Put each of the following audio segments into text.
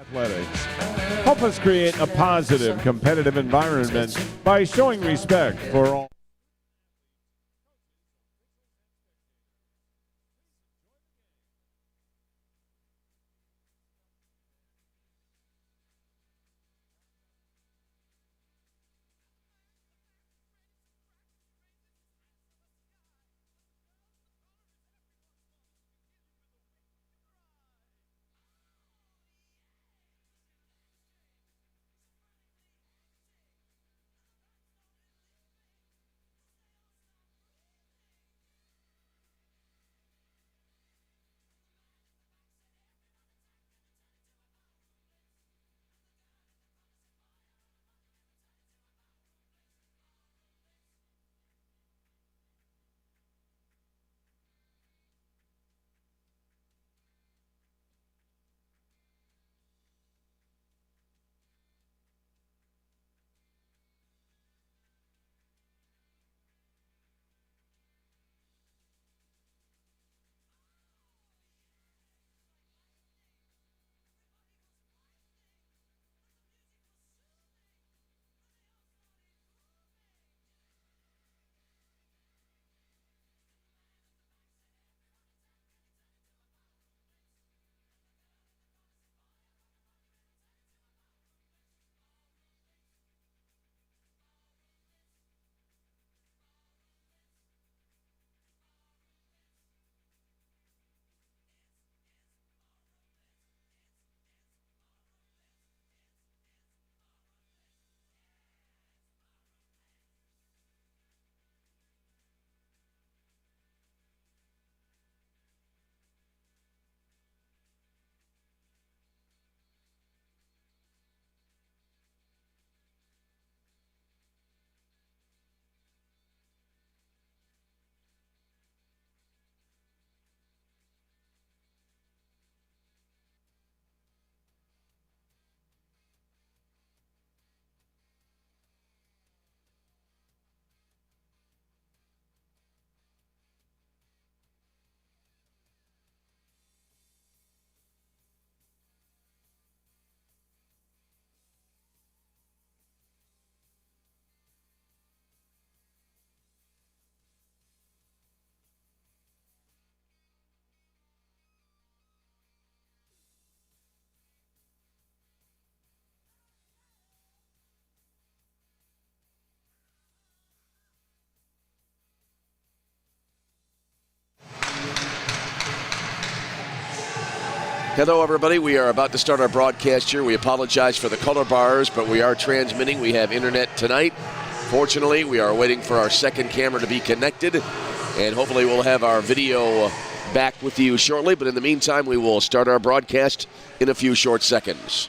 Athletics. Help us create a positive, competitive environment by showing respect for all. Hello, everybody. We are about to start our broadcast here. We apologize for the color bars, but we are transmitting. We have internet tonight. Fortunately, we are waiting for our second camera to be connected, and hopefully we'll have our video back with you shortly. But in the meantime, we will start our broadcast in a few short seconds.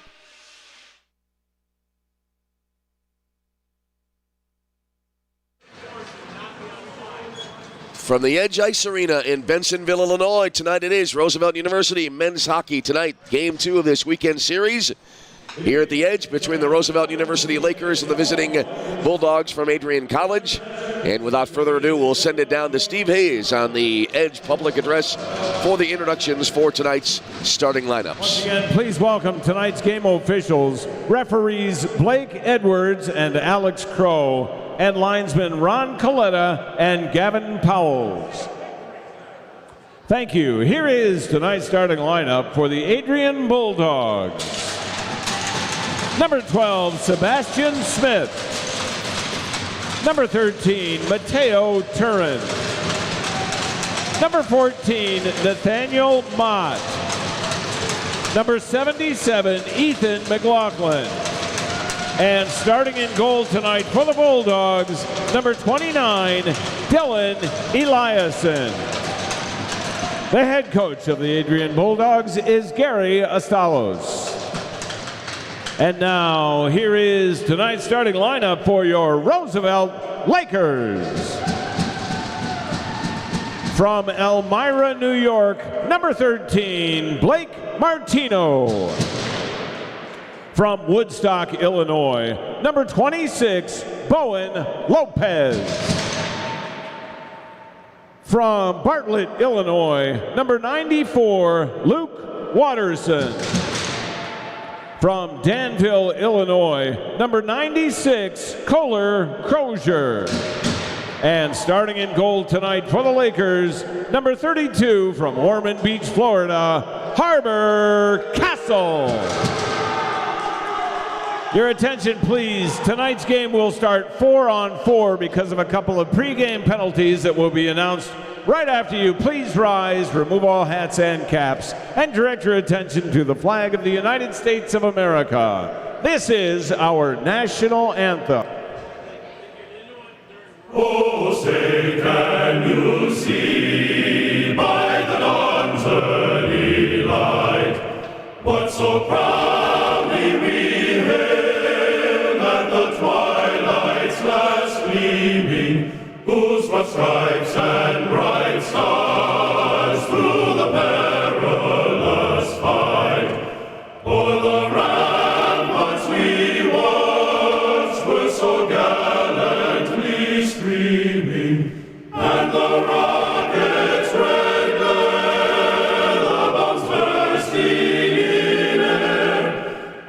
From the Edge Ice Arena in Bensenville, Illinois, tonight it is Roosevelt University men's hockey tonight. Game 2 of this weekend series here at the Edge between the Roosevelt University Lakers and the visiting Bulldogs from Adrian College. And without further ado, we'll send it down to Steve Hayes on the Edge public address for the introductions for tonight's starting lineups. Once again, please welcome tonight's game officials, referees Blake Edwards and Alex Crow, and linesmen Ron Coletta and Gavin Powells. Thank you. Here is tonight's starting lineup for the Adrian Bulldogs. Number 12, Sebastian Smith. Number 13, Mateo Turin. Number 14, Nathaniel Mott. Number 77, Ethan McLaughlin. And starting in goal tonight for the Bulldogs, number 29, Dylan Eliason. The head coach of the Adrian Bulldogs is Gary Astalos. And now, here is tonight's starting lineup for your Roosevelt Lakers. From Elmira, New York, number 13, Blake Martino. From Woodstock, Illinois, number 26, Bowen Lopez. From Bartlett, Illinois, number 94, Luke Watterson. From Danville, Illinois, number 96, Kohler Crozier. And starting in goal tonight for the Lakers, number 32 from Ormond Beach, Florida, Harbor Castle. Your attention, please. Tonight's game will start 4-on-4 because of a couple of pregame penalties that will be announced right after you. Please rise, remove all hats and caps, and direct your attention to the flag of the United States of America. This is our national anthem. Oh, say, can you see by the dawn's early light what so proudly we hailed at the twilight's last gleaming, whose broad stripes and bright stars through the perilous fight o'er the ramparts we watched were so gallantly streaming, and the rocket's red glare, the bombs bursting in air,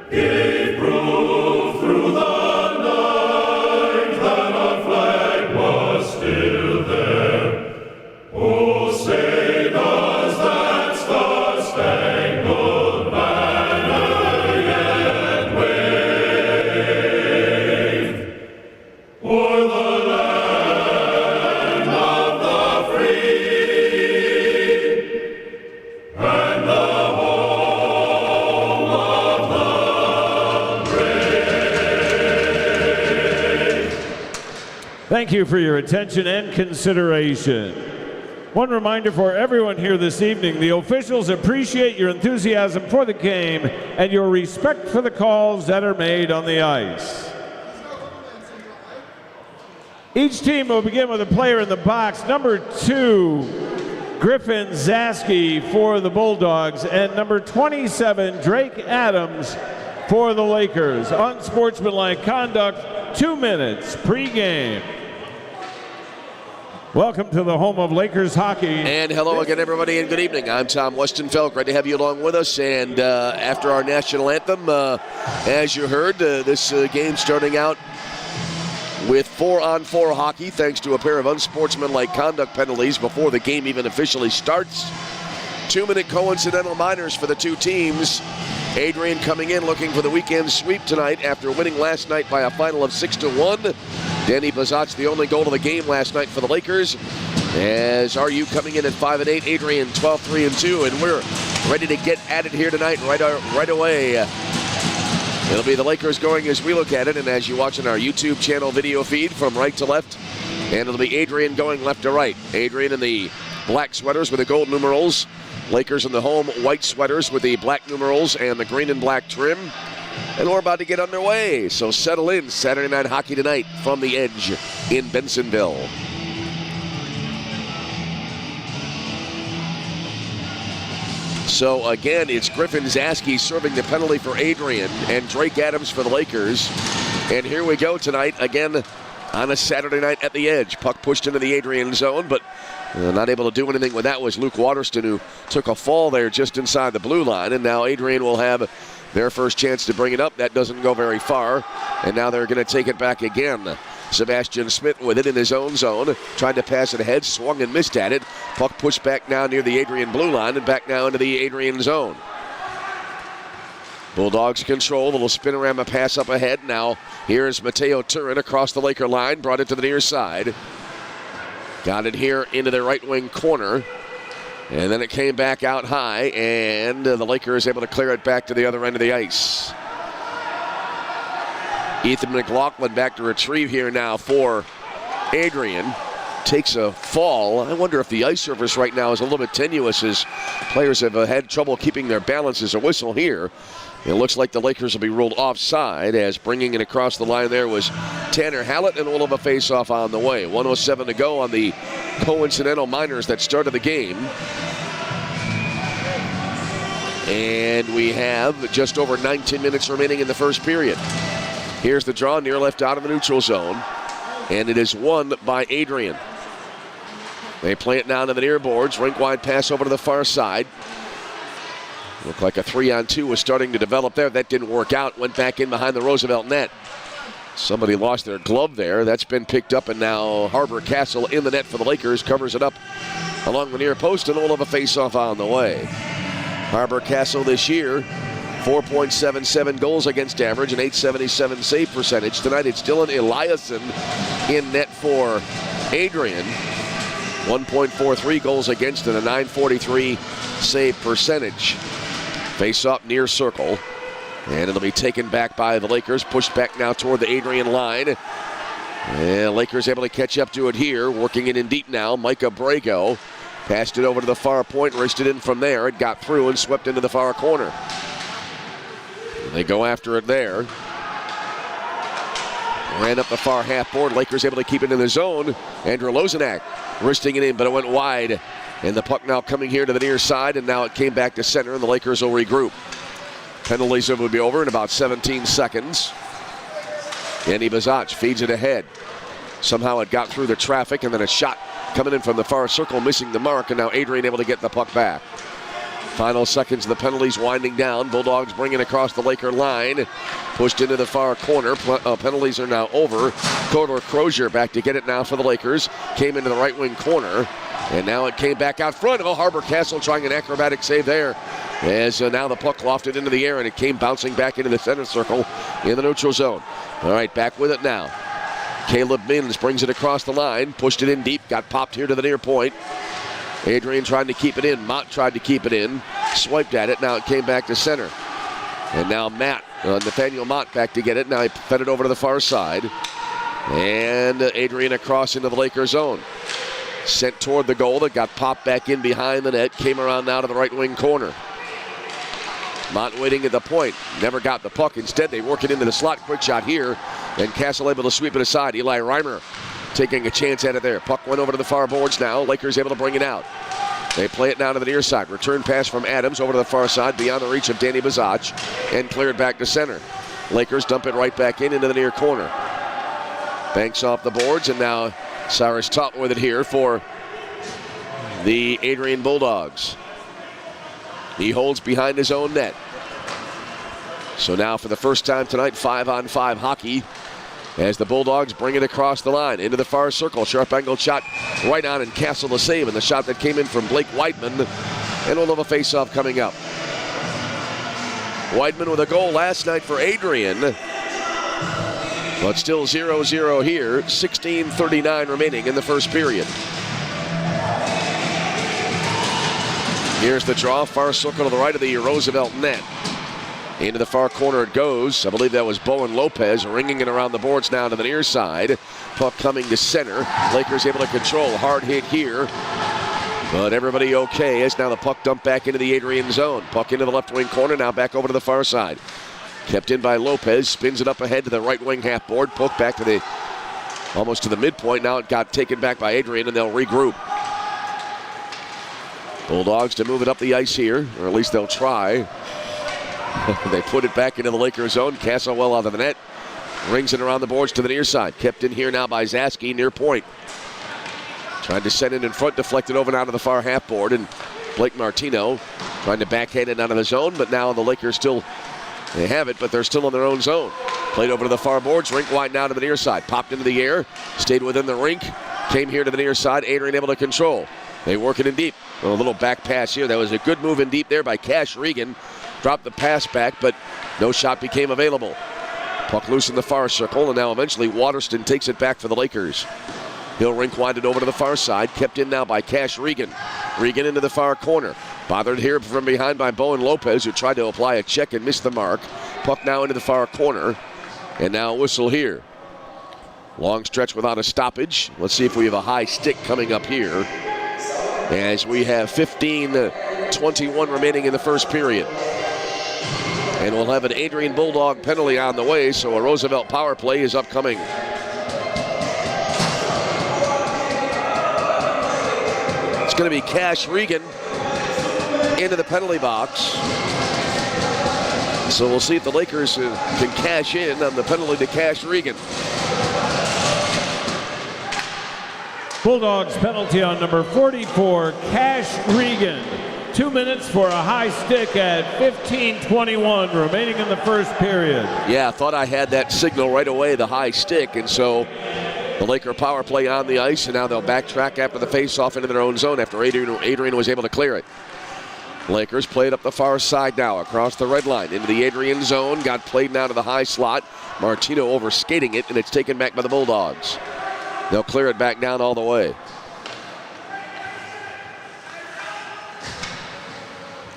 gave proof through the night that our flag was still there. Oh, say does that star-spangled banner yet wave o'er the land of the free and the home of the brave? Thank you for your attention and consideration. One reminder for everyone here this evening, the officials appreciate your enthusiasm for the game and your respect for the calls that are made on the ice. Each team will begin with a player in the box. Number 2, Griffin Zaski for the Bulldogs, and number 27, Drake Adams for the Lakers. Unsportsmanlike conduct, 2 minutes pregame. Welcome to the home of Lakers hockey. And hello again, everybody, and good evening. I'm Tom Westenfeld. Great to have you along with us. And after our national anthem, as you heard, this game starting out with 4-on-4 hockey, thanks to a pair of unsportsmanlike conduct penalties before the game even officially starts. 2-minute coincidental minors for the two teams. Adrian coming in looking for the weekend sweep tonight after winning last night by a final of 6-1. Danny Bazat's the only goal of the game last night for the Lakers. As RU coming in at 5-8, Adrian 12-3-2, and we're ready to get at it here tonight right away. It'll be the Lakers going as we look at it, and as you watch on our YouTube channel video feed from right to left, and it'll be Adrian going left to right. Adrian in the black sweaters with the gold numerals. Lakers in the home white sweaters with the black numerals and the green and black trim. And we're about to get underway, so settle in. Saturday Night Hockey tonight from the Edge in Bensenville. So again, it's Griffin Zaski serving the penalty for Adrian and Drake Adams for the Lakers. And here we go tonight, again on a Saturday night at the Edge. Puck pushed into the Adrian zone, but not able to do anything with that was Luke Waterston, who took a fall there just inside the blue line. And now Adrian will have their first chance to bring it up. That doesn't go very far. And now they're going to take it back again. Sebastian Smith with it in his own zone. Tried to pass it ahead, swung and missed at it. Puck pushed back now near the Adrian blue line and back now into the Adrian zone. Bulldogs control, little spinorama pass up ahead. Now here's Mateo Turin across the Laker line, brought it to the near side. Got it here into the right wing corner. And then it came back out high, and the Lakers able to clear it back to the other end of the ice. Ethan McLaughlin back to retrieve here now for Adrian. Takes a fall. I wonder if the ice surface right now is a little bit tenuous as players have had trouble keeping their balance. As a whistle here. It looks like the Lakers will be ruled offside, as bringing it across the line there was Tanner Hallett, and we'll have a face-off on the way. 1:07 to go on the coincidental minors that started the game. And we have just over 19 minutes remaining in the first period. Here's the draw, near left out of the neutral zone, and it is won by Adrian. They play it down to the near boards, rink-wide pass over to the far side. Looked like a 3-on-2 was starting to develop there. That didn't work out. Went back in behind the Roosevelt net. Somebody lost their glove there. That's been picked up, and now Harbor Castle in the net for the Lakers. Covers it up along the near post, and we'll have a face-off on the way. Harbor Castle this year, 4.77 goals against average, and .877 save percentage. Tonight it's Dylan Eliasson in net for Adrian. 1.43 goals against and a .943 save percentage. Face-off near circle. And it'll be taken back by the Lakers. Pushed back now toward the Adrian line. And Lakers able to catch up to it here. Working it in deep now. Micah Brago passed it over to the far point. Raced it in from there. It got through and swept into the far corner. And they go after it there. Ran up the far half board. Lakers able to keep it in the zone. Andrew Lozenak wristing it in, but it went wide. And the puck now coming here to the near side. And now it came back to center, and the Lakers will regroup. Penalties will be over in about 17 seconds. Andy Bazach feeds it ahead. Somehow it got through the traffic, and then a shot coming in from the far circle, missing the mark, and now Adrian able to get the puck back. Final seconds of the penalties winding down. Bulldogs bringing across the Laker line. Pushed into the far corner. Penalties are now over. Codor Crozier back to get it now for the Lakers. Came into the right wing corner. And now it came back out front. Oh, Harbor Castle trying an acrobatic save there. As now the puck lofted into the air, and it came bouncing back into the center circle in the neutral zone. All right, back with it now. Caleb Mins brings it across the line. Pushed it in deep. Got popped here to the near point. Adrian trying to keep it in. Mott tried to keep it in. Swiped at it. Now it came back to center. And now Nathaniel Mott back to get it. Now he fed it over to the far side. And Adrian across into the Lakers zone. Sent toward the goal. That got popped back in behind the net. Came around now to the right wing corner. Mott waiting at the point. Never got the puck. Instead, they work it into the slot. Quick shot here. And Castle able to sweep it aside. Eli Reimer taking a chance at it there. Puck went over to the far boards now. Lakers able to bring it out. They play it now to the near side. Return pass from Adams over to the far side beyond the reach of Danny Bazach. And cleared back to center. Lakers dump it right back into the near corner. Banks off the boards, and now Cyrus Totten with it here for the Adrian Bulldogs. He holds behind his own net. So now for the first time tonight, 5-on-5 hockey as the Bulldogs bring it across the line into the far circle. Sharp angled shot right on, and Castle the save, and the shot that came in from Blake Whiteman. And we'll have a face-off coming up. Whiteman with a goal last night for Adrian. But still 0-0 here. 16:39 remaining in the first period. Here's the draw. Far circle to the right of the Roosevelt net. Into the far corner it goes. I believe that was Bowen Lopez ringing it around the boards now to the near side. Puck coming to center. Lakers able to control. Hard hit here. But everybody okay as now the puck dumped back into the Adrian zone. Puck into the left wing corner. Now back over to the far side. Kept in by Lopez. Spins it up ahead to the right wing half board. Puck back to the almost to the midpoint. Now it got taken back by Adrian, and they'll regroup. Bulldogs to move it up the ice here, or at least they'll try. They put it back into the Lakers zone. Castlewell out of the net. Rings it around the boards to the near side. Kept in here now by Zaski near point. Trying to send it in front, deflected over now to the far half board. And Blake Martino trying to backhand it out of the zone, but now the Lakers still, they have it, but they're still in their own zone. Played over to the far boards, rink wide now to the near side. Popped into the air, stayed within the rink, came here to the near side. Adrian able to control. They work it in deep. A little back pass here. That was a good move in deep there by Cash Regan. Dropped the pass back, but no shot became available. Puck loose in the far circle, and now eventually Waterston takes it back for the Lakers. He'll rink wind it over to the far side. Kept in now by Cash Regan. Regan into the far corner. Bothered here from behind by Bowen Lopez, who tried to apply a check and missed the mark. Puck now into the far corner, and now a whistle here. Long stretch without a stoppage. Let's see if we have a high stick coming up here, as we have 15:21 remaining in the first period. And we'll have an Adrian Bulldog penalty on the way, so a Roosevelt power play is upcoming. It's going to be Cash Regan into the penalty box. So we'll see if the Lakers can cash in on the penalty to Cash Regan. Bulldogs penalty on number 44, Cash Regan. 2 minutes for a high stick at 15:21 remaining in the first period. Yeah, I thought I had that signal right away, the high stick, and so the Laker power play on the ice, and now they'll backtrack after the face-off into their own zone after Adrian was able to clear it. Lakers played up the far side now, across the red line, into the Adrian zone, got played now to the high slot. Martino overskating it, and it's taken back by the Bulldogs. They'll clear it back down all the way.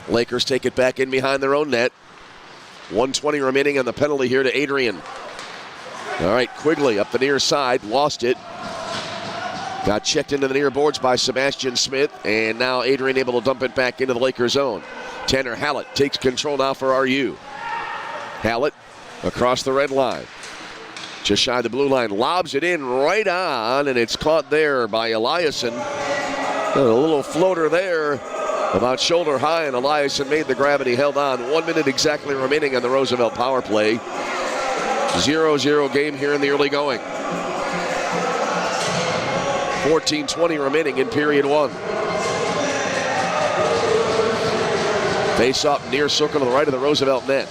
Lakers take it back in behind their own net. 1:20 remaining on the penalty here to Adrian. All right, Quigley up the near side, lost it. Got checked into the near boards by Sebastian Smith, and now Adrian able to dump it back into the Lakers zone. Tanner Hallett takes control now for RU. Hallett across the red line. Just shy of the blue line, lobs it in right on, and it's caught there by Eliason. A little floater there, about shoulder high, and Eliason made the grab, and he held on. 1 minute exactly remaining on the Roosevelt power play. 0-0 game here in the early going. 14:20 remaining in period one. Face up near circle to the right of the Roosevelt net.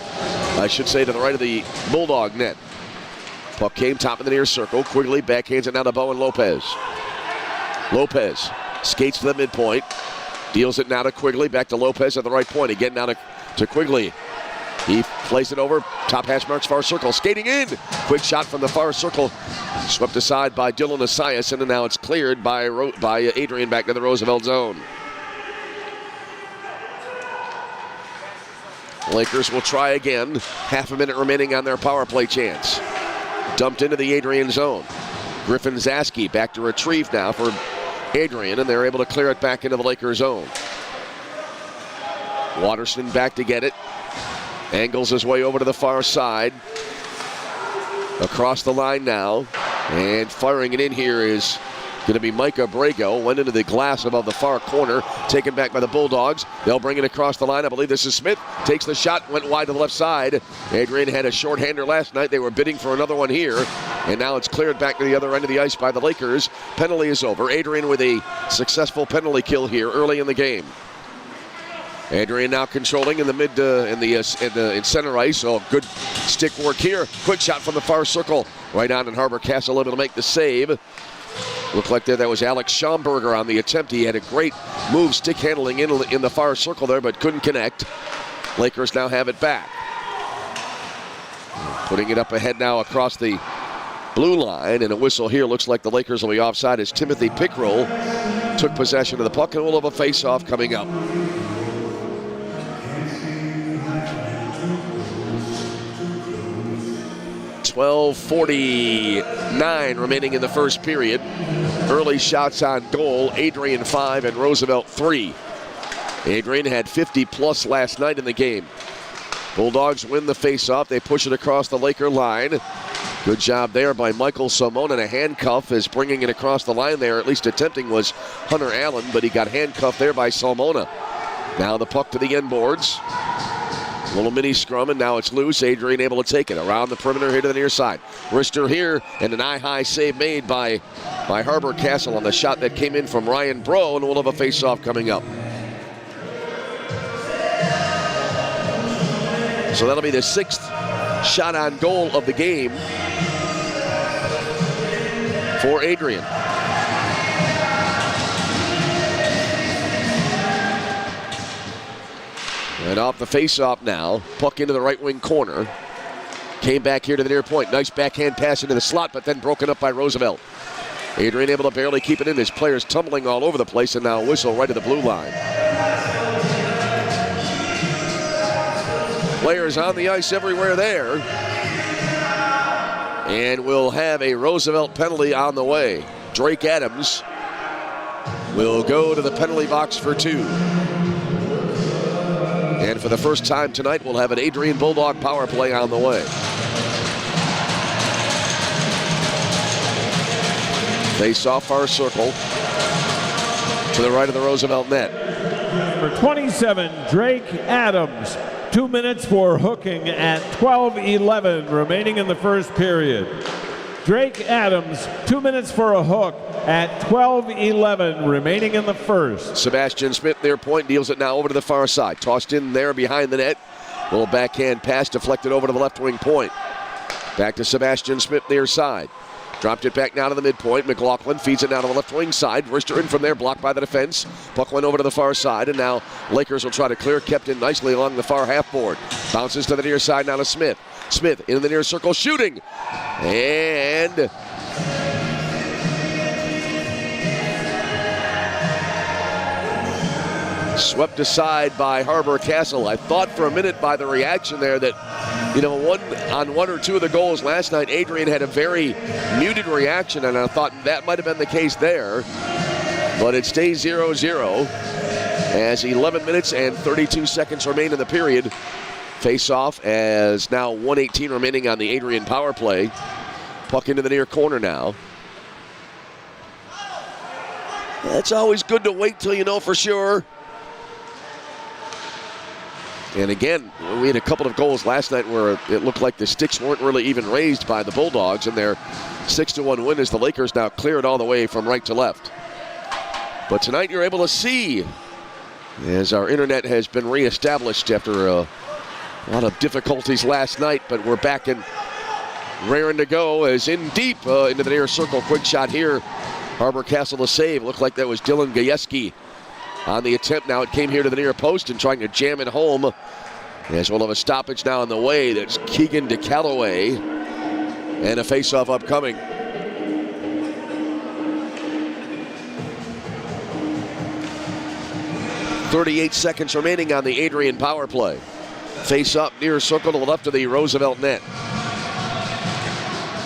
I should say to the right of the Bulldog net. Puck came top of the near circle. Quigley backhands it now to Bowen Lopez. Lopez skates to the midpoint. Deals it now to Quigley. Back to Lopez at the right point. Again now to Quigley. He plays it over. Top hash marks far circle. Skating in. Quick shot from the far circle. Swept aside by Dylan Esiason, and now it's cleared by Adrian back to the Roosevelt zone. Lakers will try again. Half a minute remaining on their power play chance. Dumped into the Adrian zone. Griffin Zaski back to retrieve now for Adrian, and they're able to clear it back into the Lakers zone. Waterston back to get it. Angles his way over to the far side. Across the line now. And firing it in here is going to be Micah Brago. Went into the glass above the far corner. Taken back by the Bulldogs. They'll bring it across the line. I believe this is Smith. Takes the shot. Went wide to the left side. Adrian had a shorthander last night. They were bidding for another one here. And now it's cleared back to the other end of the ice by the Lakers. Penalty is over. Adrian with a successful penalty kill here early in the game. Adrian now controlling in the in center ice. So good stick work here. Quick shot from the far circle. Right on, and Harbor Castle able to make the save. Looked like that was Alex Schomburger on the attempt. He had a great move, stick handling in the far circle there, but couldn't connect. Lakers now have it back. Putting it up ahead now across the blue line, and a whistle here. Looks like the Lakers will be offside as Timothy Pickrell took possession of the puck, and we'll have a face-off coming up. 12:49 remaining in the first period. Early shots on goal, Adrian 5 and Roosevelt 3. Adrian had 50 plus last night in the game. Bulldogs win the faceoff. They push it across the Laker line. Good job there by Michael Salmona, and a handcuff is bringing it across the line there. At least attempting was Hunter Allen, but he got handcuffed there by Salmona. Now the puck to the end boards. Little mini scrum, and now it's loose. Adrian able to take it around the perimeter here to the near side. Wrister here, and an eye-high save made by Harbor Castle on the shot that came in from Ryan Bro, and we'll have a face-off coming up. So that'll be the 6th shot on goal of the game for Adrian. And off the face-off now. Puck into the right wing corner. Came back here to the near point. Nice backhand pass into the slot, but then broken up by Roosevelt. Adrian able to barely keep it in. His players tumbling all over the place, and now a whistle right to the blue line. Players on the ice everywhere there. And we'll have a Roosevelt penalty on the way. Drake Adams will go to the penalty box for 2. And for the first time tonight, we'll have an Adrian Bulldog power play on the way. Face off far circle to the right of the Roosevelt net. Number 27, Drake Adams. 2 minutes for hooking at 12:11 remaining in the first period. Drake Adams, 2 minutes for a hook at 12:11 remaining in the first. Sebastian Smith, near point, deals it now over to the far side. Tossed in there behind the net. Little backhand pass deflected over to the left wing point. Back to Sebastian Smith, near side. Dropped it back now to the midpoint. McLaughlin feeds it now to the left wing side. Wrister in from there, blocked by the defense. Puck went over to the far side, and now Lakers will try to clear. Kept in nicely along the far half board. Bounces to the near side now to Smith. Smith in the near circle, shooting. And swept aside by Harbor Castle. I thought for a minute by the reaction there that, on one or two of the goals last night, Adrian had a very muted reaction, and I thought that might have been the case there. But it stays 0-0 as 11 minutes and 32 seconds remain in the period. Face-off as now 1:18 remaining on the Adrian power play. Puck into the near corner now. It's always good to wait till you know for sure. And again, we had a couple of goals last night where it looked like the sticks weren't really even raised by the Bulldogs, and their 6-1 win as the Lakers now clear it all the way from right to left. But tonight you're able to see, as our internet has been reestablished after a lot of difficulties last night, but we're back and raring to go as in deep into the near circle. Quick shot here. Harbor Castle to save. Looked like that was Dylan Gajewski on the attempt. Now it came here to the near post and trying to jam it home. As we'll have a stoppage now on the way. That's Keegan DeCalloway. And a face-off upcoming. .38 seconds remaining on the Adrian power play. Face up near circle to the left of the Roosevelt net.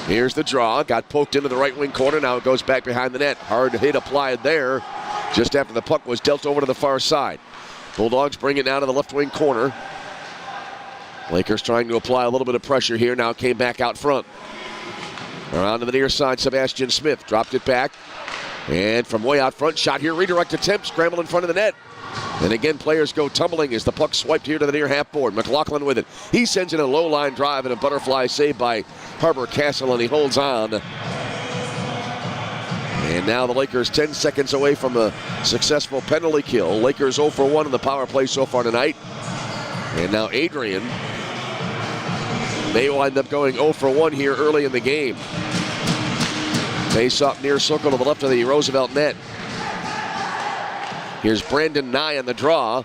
Here's the draw. Got poked into the right wing corner. Now it goes back behind the net. Hard hit applied there just after the puck was dealt over to the far side. Bulldogs bring it now to the left wing corner. Lakers trying to apply a little bit of pressure here. Now it came back out front. Around to the near side, Sebastian Smith dropped it back. And from way out front, shot here, redirect attempt, scramble in front of the net. And again, players go tumbling as the puck swiped here to the near half board. McLaughlin with it. He sends in a low line drive and a butterfly save by Harbor Castle, and he holds on. And now the Lakers 10 seconds away from a successful penalty kill. Lakers 0 for 1 in the power play so far tonight. And now Adrian may wind up going 0 for 1 here early in the game. Face up near circle to the left of the Roosevelt net. Here's Brandon Nye on the draw.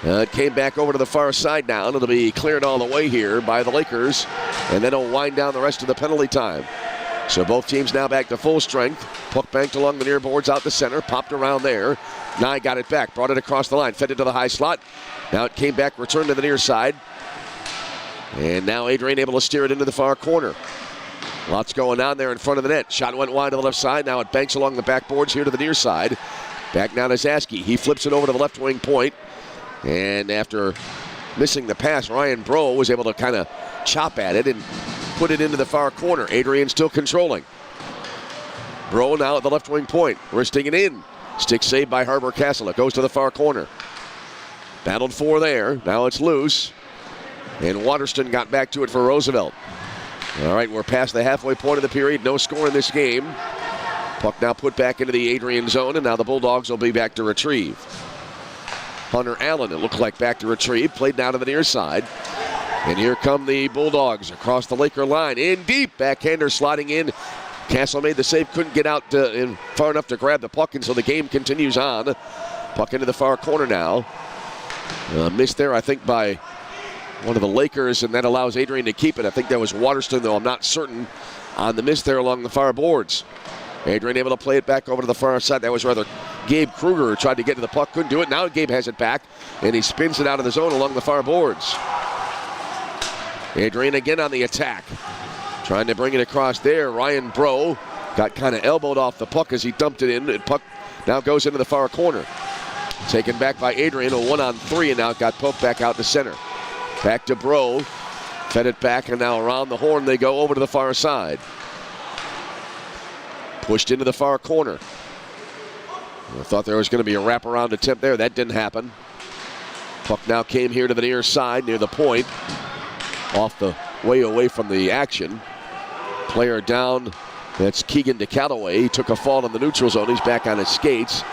It came back over to the far side now. It'll be cleared all the way here by the Lakers. And then it'll wind down the rest of the penalty time. So both teams now back to full strength. Puck banked along the near boards out the center. Popped around there. Nye got it back. Brought it across the line. Fed it to the high slot. Now it came back. Returned to the near side. And now Adrian able to steer it into the far corner. Lots going on there in front of the net. Shot went wide to the left side. Now it banks along the backboards here to the near side. Back now to Zaski. He flips it over to the left wing point. And after missing the pass, Ryan Bro was able to kind of chop at it and put it into the far corner. Adrian still controlling. Bro now at the left wing point. Wristing it in. Stick saved by Harbor Castle. It goes to the far corner. Battled for there. Now it's loose. And Waterston got back to it for Roosevelt. All right, we're past the halfway point of the period. No score in this game. Puck now put back into the Adrian zone, and now the Bulldogs will be back to retrieve. Hunter Allen, it looked like back to retrieve, played down to the near side. And here come the Bulldogs across the Laker line. In deep, backhander sliding in. Castle made the save, couldn't get out in far enough to grab the puck, and so the game continues on. Puck into the far corner now. Missed there, I think, by one of the Lakers, and that allows Adrian to keep it. I think that was Waterston, though I'm not certain, on the miss there along the far boards. Adrian able to play it back over to the far side. That was rather Gabe Kruger who tried to get to the puck, couldn't do it. Now Gabe has it back, and he spins it out of the zone along the far boards. Adrian again on the attack. Trying to bring it across there. Ryan Bro got kind of elbowed off the puck as he dumped it in. The puck now goes into the far corner. Taken back by Adrian, a 1-on-3, and now it got poked back out to center. Back to Bro. Fed it back, and now around the horn they go over to the far side. Pushed into the far corner. I thought there was going to be a wraparound attempt there. That didn't happen. Puck now came here to the near side, near the point. Off the way away from the action. Player down. That's Keegan DeCallaway. He took a fall in the neutral zone. He's back on his skates.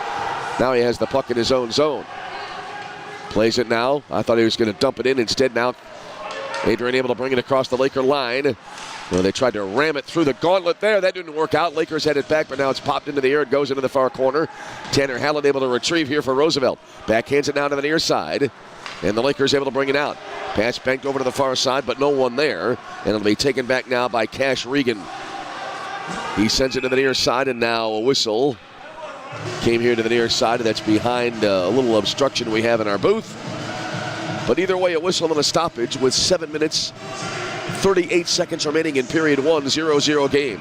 Now he has the puck in his own zone. Plays it now. I thought he was going to dump it in. Instead, now Adrian able to bring it across the Laker line. Well, they tried to ram it through the gauntlet there. That didn't work out. Lakers had it back, but now it's popped into the air. It goes into the far corner. Tanner Hallett able to retrieve here for Roosevelt. Backhands it now to the near side. And the Lakers able to bring it out. Pass banked over to the far side, but no one there. And it'll be taken back now by Cash Regan. He sends it to the near side, and now a whistle came here to the near side. That's behind a little obstruction we have in our booth. But either way, a whistle and a stoppage with 7 minutes, 38 seconds remaining in period 1, 0-0 game.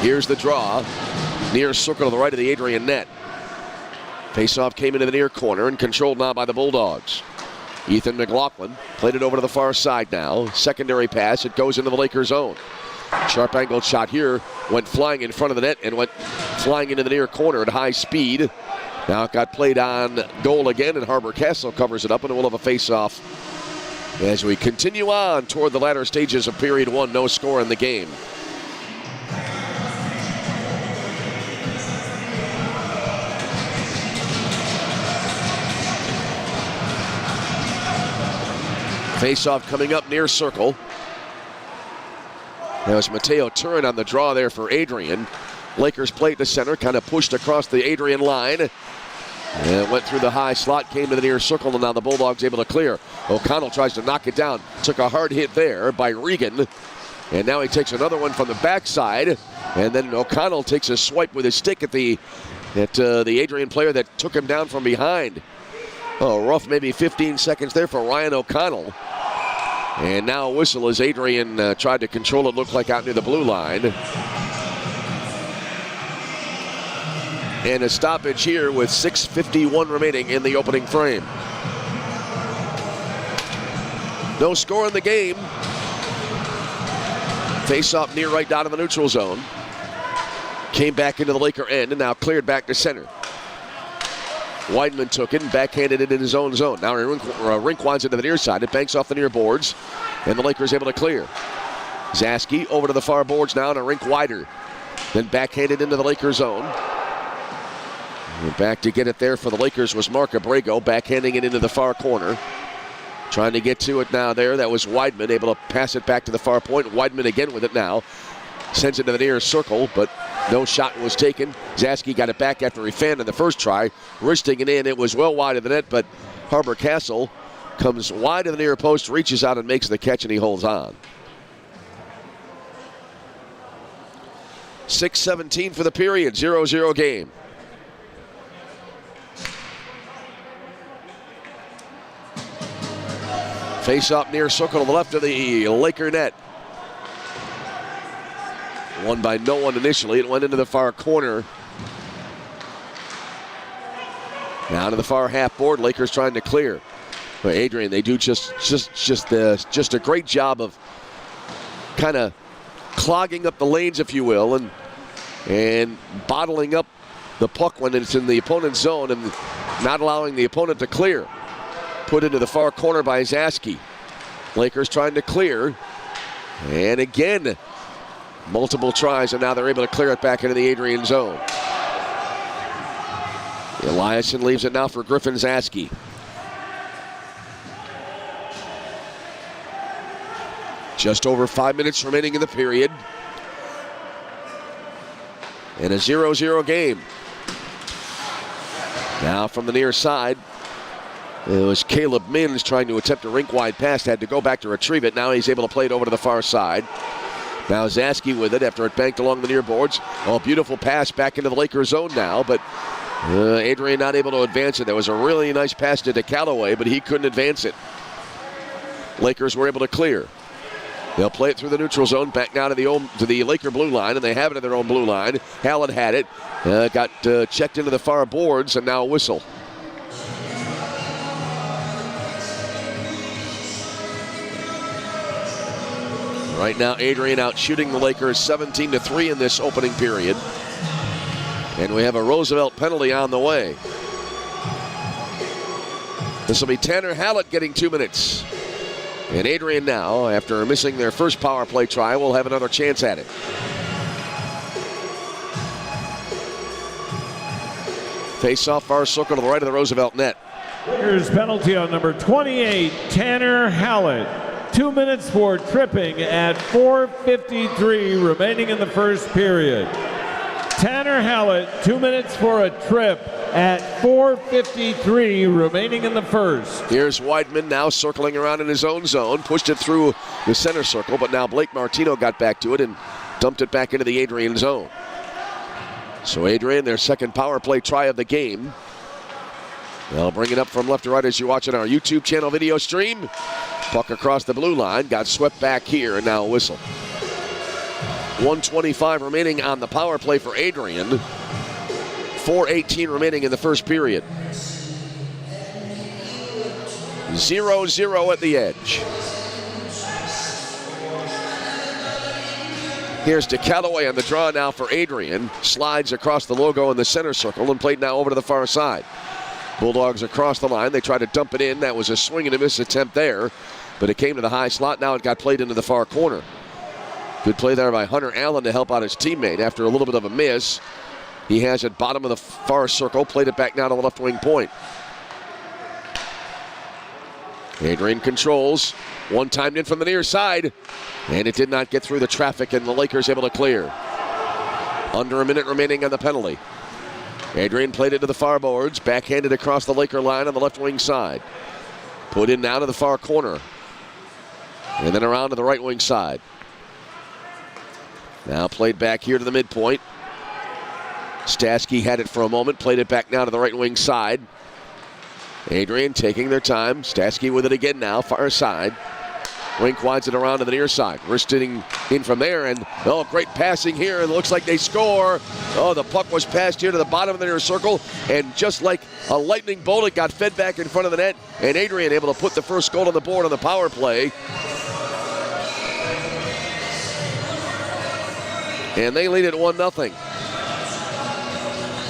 Here's the draw. Near circle to the right of the Adrian net. Faceoff came into the near corner and controlled now by the Bulldogs. Ethan McLaughlin played it over to the far side now. Secondary pass. It goes into the Lakers' zone. Sharp angled shot here. Went flying in front of the net and went flying into the near corner at high speed. Now it got played on goal again, and Harbor Castle covers it up, and we'll have a face-off as we continue on toward the latter stages of period 1. No score in the game. Face-off coming up near circle. That was Mateo Turin on the draw there for Adrian. Lakers played the center, kind of pushed across the Adrian line. And it went through the high slot, came to the near circle, and now the Bulldogs able to clear. O'Connell tries to knock it down. Took a hard hit there by Regan. And now he takes another one from the backside. And then O'Connell takes a swipe with his stick at the Adrian player that took him down from behind. Oh, rough maybe 15 seconds there for Ryan O'Connell. And now a whistle as Adrian tried to control it, looked like out near the blue line. And a stoppage here with 6:51 remaining in the opening frame. No score in the game. Face-off near right down in the neutral zone. Came back into the Laker end and now cleared back to center. Weidman took it and backhanded it in his own zone. Now rink winds into the near side. It banks off the near boards, and the Lakers able to clear. Zaski over to the far boards now and a rink wider. Then backhanded into the Lakers zone. And back to get it there for the Lakers was Mark Abrego, backhanding it into the far corner. Trying to get to it now there. That was Weidman, able to pass it back to the far point. Weidman again with it now. Sends it to the near circle, but no shot was taken. Zaski got it back after he fanned in the first try. Wristing it in. It was well wide of the net, but Harbor Castle comes wide of the near post, reaches out and makes the catch, and he holds on. 6:17 for the period. 0-0 game. Face up near circle to the left of the Laker net. Won by no one initially. It went into the far corner. Now to the far half board. Lakers trying to clear. But Adrian, they do just a great job of kind of clogging up the lanes, if you will, and bottling up the puck when it's in the opponent's zone and not allowing the opponent to clear. Put into the far corner by Zaski. Lakers trying to clear. And again, multiple tries, and now they're able to clear it back into the Adrian zone. Eliasson leaves it now for Griffin Zaski. Just over 5 minutes remaining in the period. And a 0-0 game. Now from the near side, it was Caleb Mins trying to attempt a rink-wide pass, had to go back to retrieve it. Now he's able to play it over to the far side. Now Zaski with it after it banked along the near boards. Oh, beautiful pass back into the Lakers zone now, but Adrian not able to advance it. There was a really nice pass to DeCallaway, but he couldn't advance it. Lakers were able to clear. They'll play it through the neutral zone, back now to the Laker blue line, and they have it at their own blue line. Hallett had it, got checked into the far boards, and now a whistle. Right now, Adrian out shooting the Lakers 17-3 in this opening period. And we have a Roosevelt penalty on the way. This will be Tanner Hallett getting 2 minutes. And Adrian now, after missing their first power play try, will have another chance at it. Face off far circle to the right of the Roosevelt net. Here's penalty on number 28, Tanner Hallett. 2 minutes for tripping at 4:53 remaining in the first period. Tanner Hallett, 2 minutes for a trip at 4:53 remaining in the first. Here's Weidman now circling around in his own zone. Pushed it through the center circle, but now Blake Martino got back to it and dumped it back into the Adrian zone. So Adrian, their second power play try of the game. They'll bring it up from left to right as you watch it on our YouTube channel video stream. Puck across the blue line, got swept back here, and now a whistle. 1:25 remaining on the power play for Adrian. 4:18 remaining in the first period. 0-0 at the edge. Here's DeCallaway on the draw now for Adrian. Slides across the logo in the center circle and played now over to the far side. Bulldogs across the line. They tried to dump it in. That was a swing and a miss attempt there, but it came to the high slot. Now it got played into the far corner. Good play there by Hunter Allen to help out his teammate after a little bit of a miss. He has it bottom of the far circle, played it back now to the left wing point. Adrian controls, one timed in from the near side, and it did not get through the traffic, and the Lakers able to clear. Under a minute remaining on the penalty. Adrian played it to the far boards, backhanded across the Laker line on the left wing side. Put in now to the far corner, and then around to the right wing side. Now played back here to the midpoint. Stasky had it for a moment, played it back now to the right wing side. Adrian taking their time. Stasky with it again now, far side. Rink winds it around to the near side. Wristing in from there, and great passing here, and it looks like they score. The puck was passed here to the bottom of the near circle, and just like a lightning bolt, it got fed back in front of the net, and Adrian able to put the first goal on the board on the power play. And they lead it 1-0.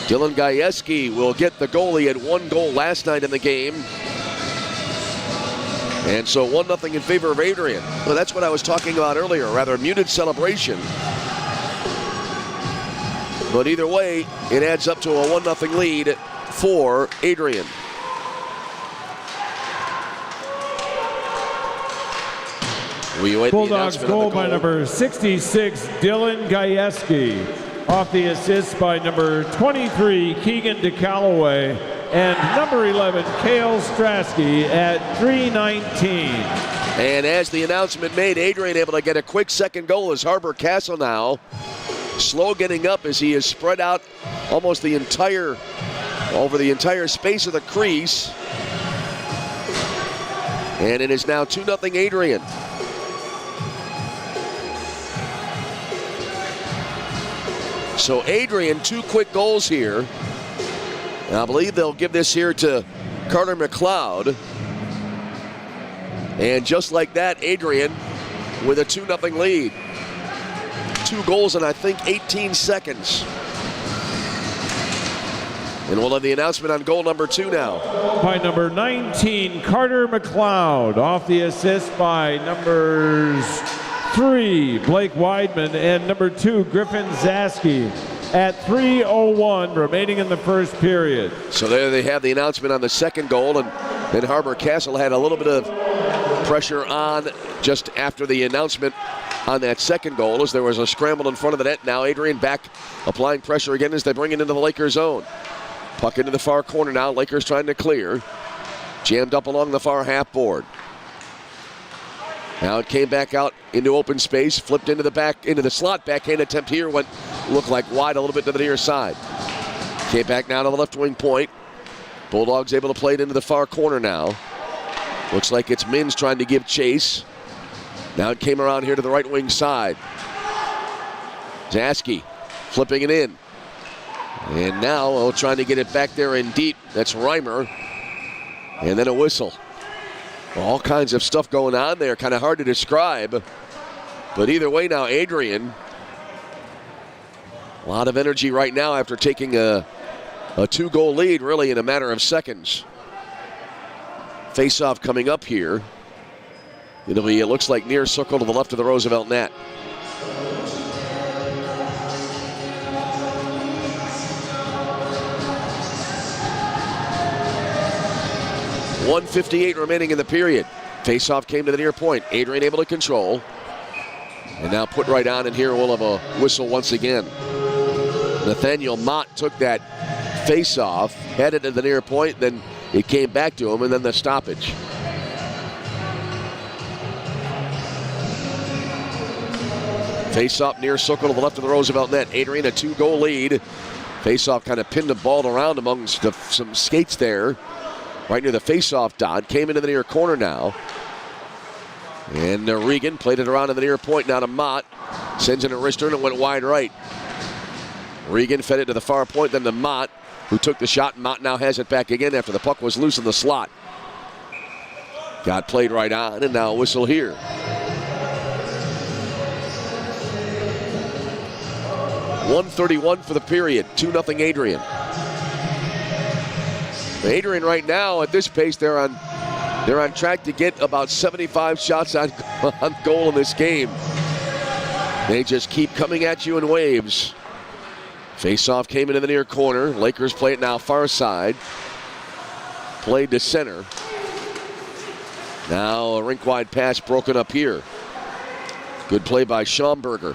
Dylan Gajewski will get the goal. He had one goal last night in the game. And so 1-0 in favor of Adrian. Well, that's what I was talking about earlier, a rather muted celebration. But either way, it adds up to a 1-0 lead for Adrian. We await Bulldogs the goal by number 66, Dylan Gajewski. Off the assist by number 23, Keegan DeCallaway. And number 11, Cale Strasky at 3:19. And as the announcement made, Adrian able to get a quick second goal as Harbor Castle now. Slow getting up as he is spread out almost over the entire space of the crease. And it is now 2-0 Adrian. So Adrian, two quick goals here. And I believe they'll give this here to Carter McLeod. And just like that, Adrian with a 2-0 lead. 2 goals in, I think, 18 seconds. And we'll have the announcement on goal number 2 now. By number 19, Carter McLeod. Off the assist by numbers 3, Blake Weidman, and number 2, Griffin Zaski. At 3:01 remaining in the first period. So there they have the announcement on the second goal, and then Harbor Castle had a little bit of pressure on just after the announcement on that second goal as there was a scramble in front of the net. Now Adrian back applying pressure again as they bring it into the Lakers zone. Puck into the far corner now. Lakers trying to clear. Jammed up along the far half board. Now it came back out into open space, flipped into the slot. Backhand attempt here looked like wide a little bit to the near side. Came back now to the left wing point. Bulldogs able to play it into the far corner now. Looks like it's Mins trying to give chase. Now it came around here to the right wing side. Zaski flipping it in. And now trying to get it back there in deep. That's Reimer. And then a whistle. All kinds of stuff going on there, kind of hard to describe. But either way now, Adrian, a lot of energy right now after taking a 2-goal lead really in a matter of seconds. Face-off coming up here. It'll be, it looks like near circle to the left of the Roosevelt net. .158 remaining in the period. Face-off came to the near point. Adrian able to control. And now put right on, and here we'll have a whistle once again. Nathaniel Mott took that face-off, headed to the near point, then it came back to him, and then the stoppage. Face-off near circle to the left of the Roosevelt net. Adrian, a 2-goal lead. Face-off kind of pinned the ball around amongst some skates there. Right near the face-off dot. Came into the near corner now. And Regan played it around to the near point now to Mott. Sends in a wrister and it went wide right. Regan fed it to the far point, then to Mott, who took the shot. Mott now has it back again after the puck was loose in the slot. Got played right on, and now a whistle here. .131 for the period. 2-0 Adrian. Adrian right now at this pace, they're on track to get about 75 shots on goal in this game. They just keep coming at you in waves. Face-off came into the near corner. Lakers play it now far side. Played to center. Now a rink-wide pass broken up here. Good play by Schaumburger.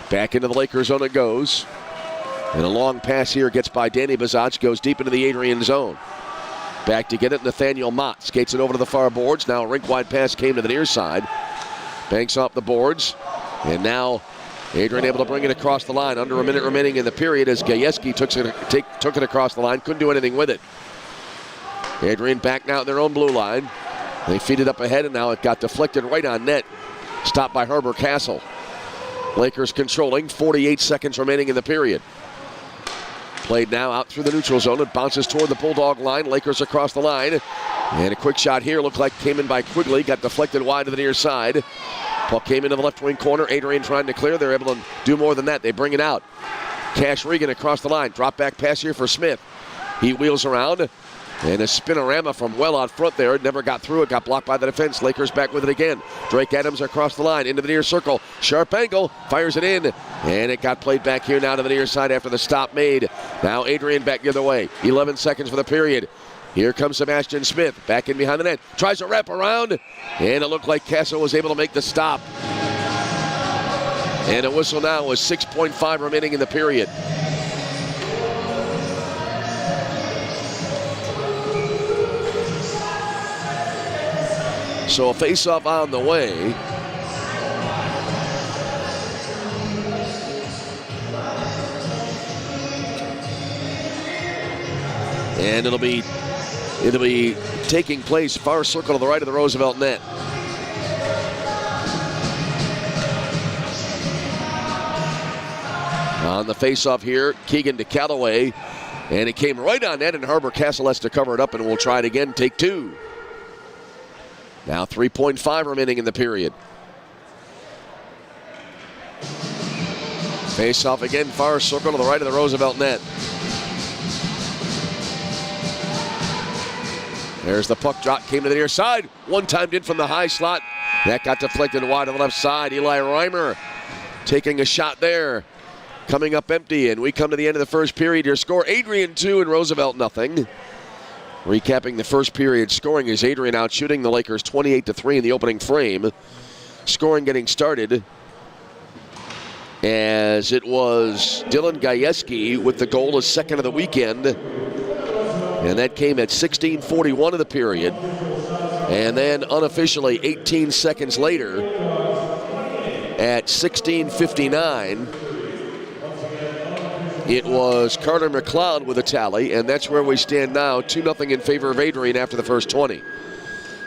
Back into the Lakers zone it goes. And a long pass here gets by Danny Bazach, goes deep into the Adrian zone. Back to get it, Nathaniel Mott skates it over to the far boards. Now a rink-wide pass came to the near side. Banks off the boards. And now Adrian able to bring it across the line. Under a minute remaining in the period as Gajewski took it across the line. Couldn't do anything with it. Adrian back now at their own blue line. They feed it up ahead, and now it got deflected right on net. Stopped by Herbert Castle. Lakers controlling. 48 seconds remaining in the period. Played now out through the neutral zone. It bounces toward the Bulldog line. Lakers across the line. And a quick shot here. Looked like came in by Quigley. Got deflected wide to the near side. Puck came into the left wing corner. Adrian trying to clear. They're able to do more than that. They bring it out. Cash Regan across the line. Drop back pass here for Smith. He wheels around. And a spinorama from well out front there. Never got through it. Got blocked by the defense. Lakers back with it again. Drake Adams across the line. Into the near circle. Sharp angle. Fires it in. And it got played back here now to the near side after the stop made. Now Adrian back the other way. 11 seconds for the period. Here comes Sebastian Smith. Back in behind the net. Tries to wrap around. And it looked like Castle was able to make the stop. And a whistle now with 6.5 remaining in the period. So a face-off on the way. And it'll be taking place far circle to the right of the Roosevelt net. On the face-off here, Keegan to Callaway. And it came right on net, and Herbert Castle has to cover it up, and we'll try it again, take two. Now 3.5 remaining in the period. Face off again, far circle to the right of the Roosevelt net. There's the puck drop, came to the near side. One timed in from the high slot. That got deflected wide on the left side. Eli Reimer taking a shot there. Coming up empty, and we come to the end of the first period. Your score, Adrian 2 and Roosevelt nothing. Recapping the first period scoring is Adrian out shooting the Lakers 28-3 in the opening frame. Scoring getting started as it was Dylan Gajewski with the goal, his second of the weekend. And that came at 16:41 of the period. And then unofficially 18 seconds later at 16:59, it was Carter McLeod with a tally, and that's where we stand now, 2-0 in favor of Adrian after the first 20.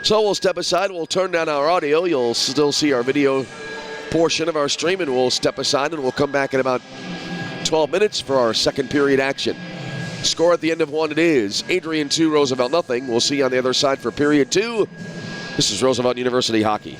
So we'll step aside, we'll turn down our audio. You'll still see our video portion of our stream, and we'll step aside and we'll come back in about 12 minutes for our second period action. Score at the end of one, it is Adrian 2, Roosevelt nothing. We'll see you on the other side for period 2. This is Roosevelt University Hockey.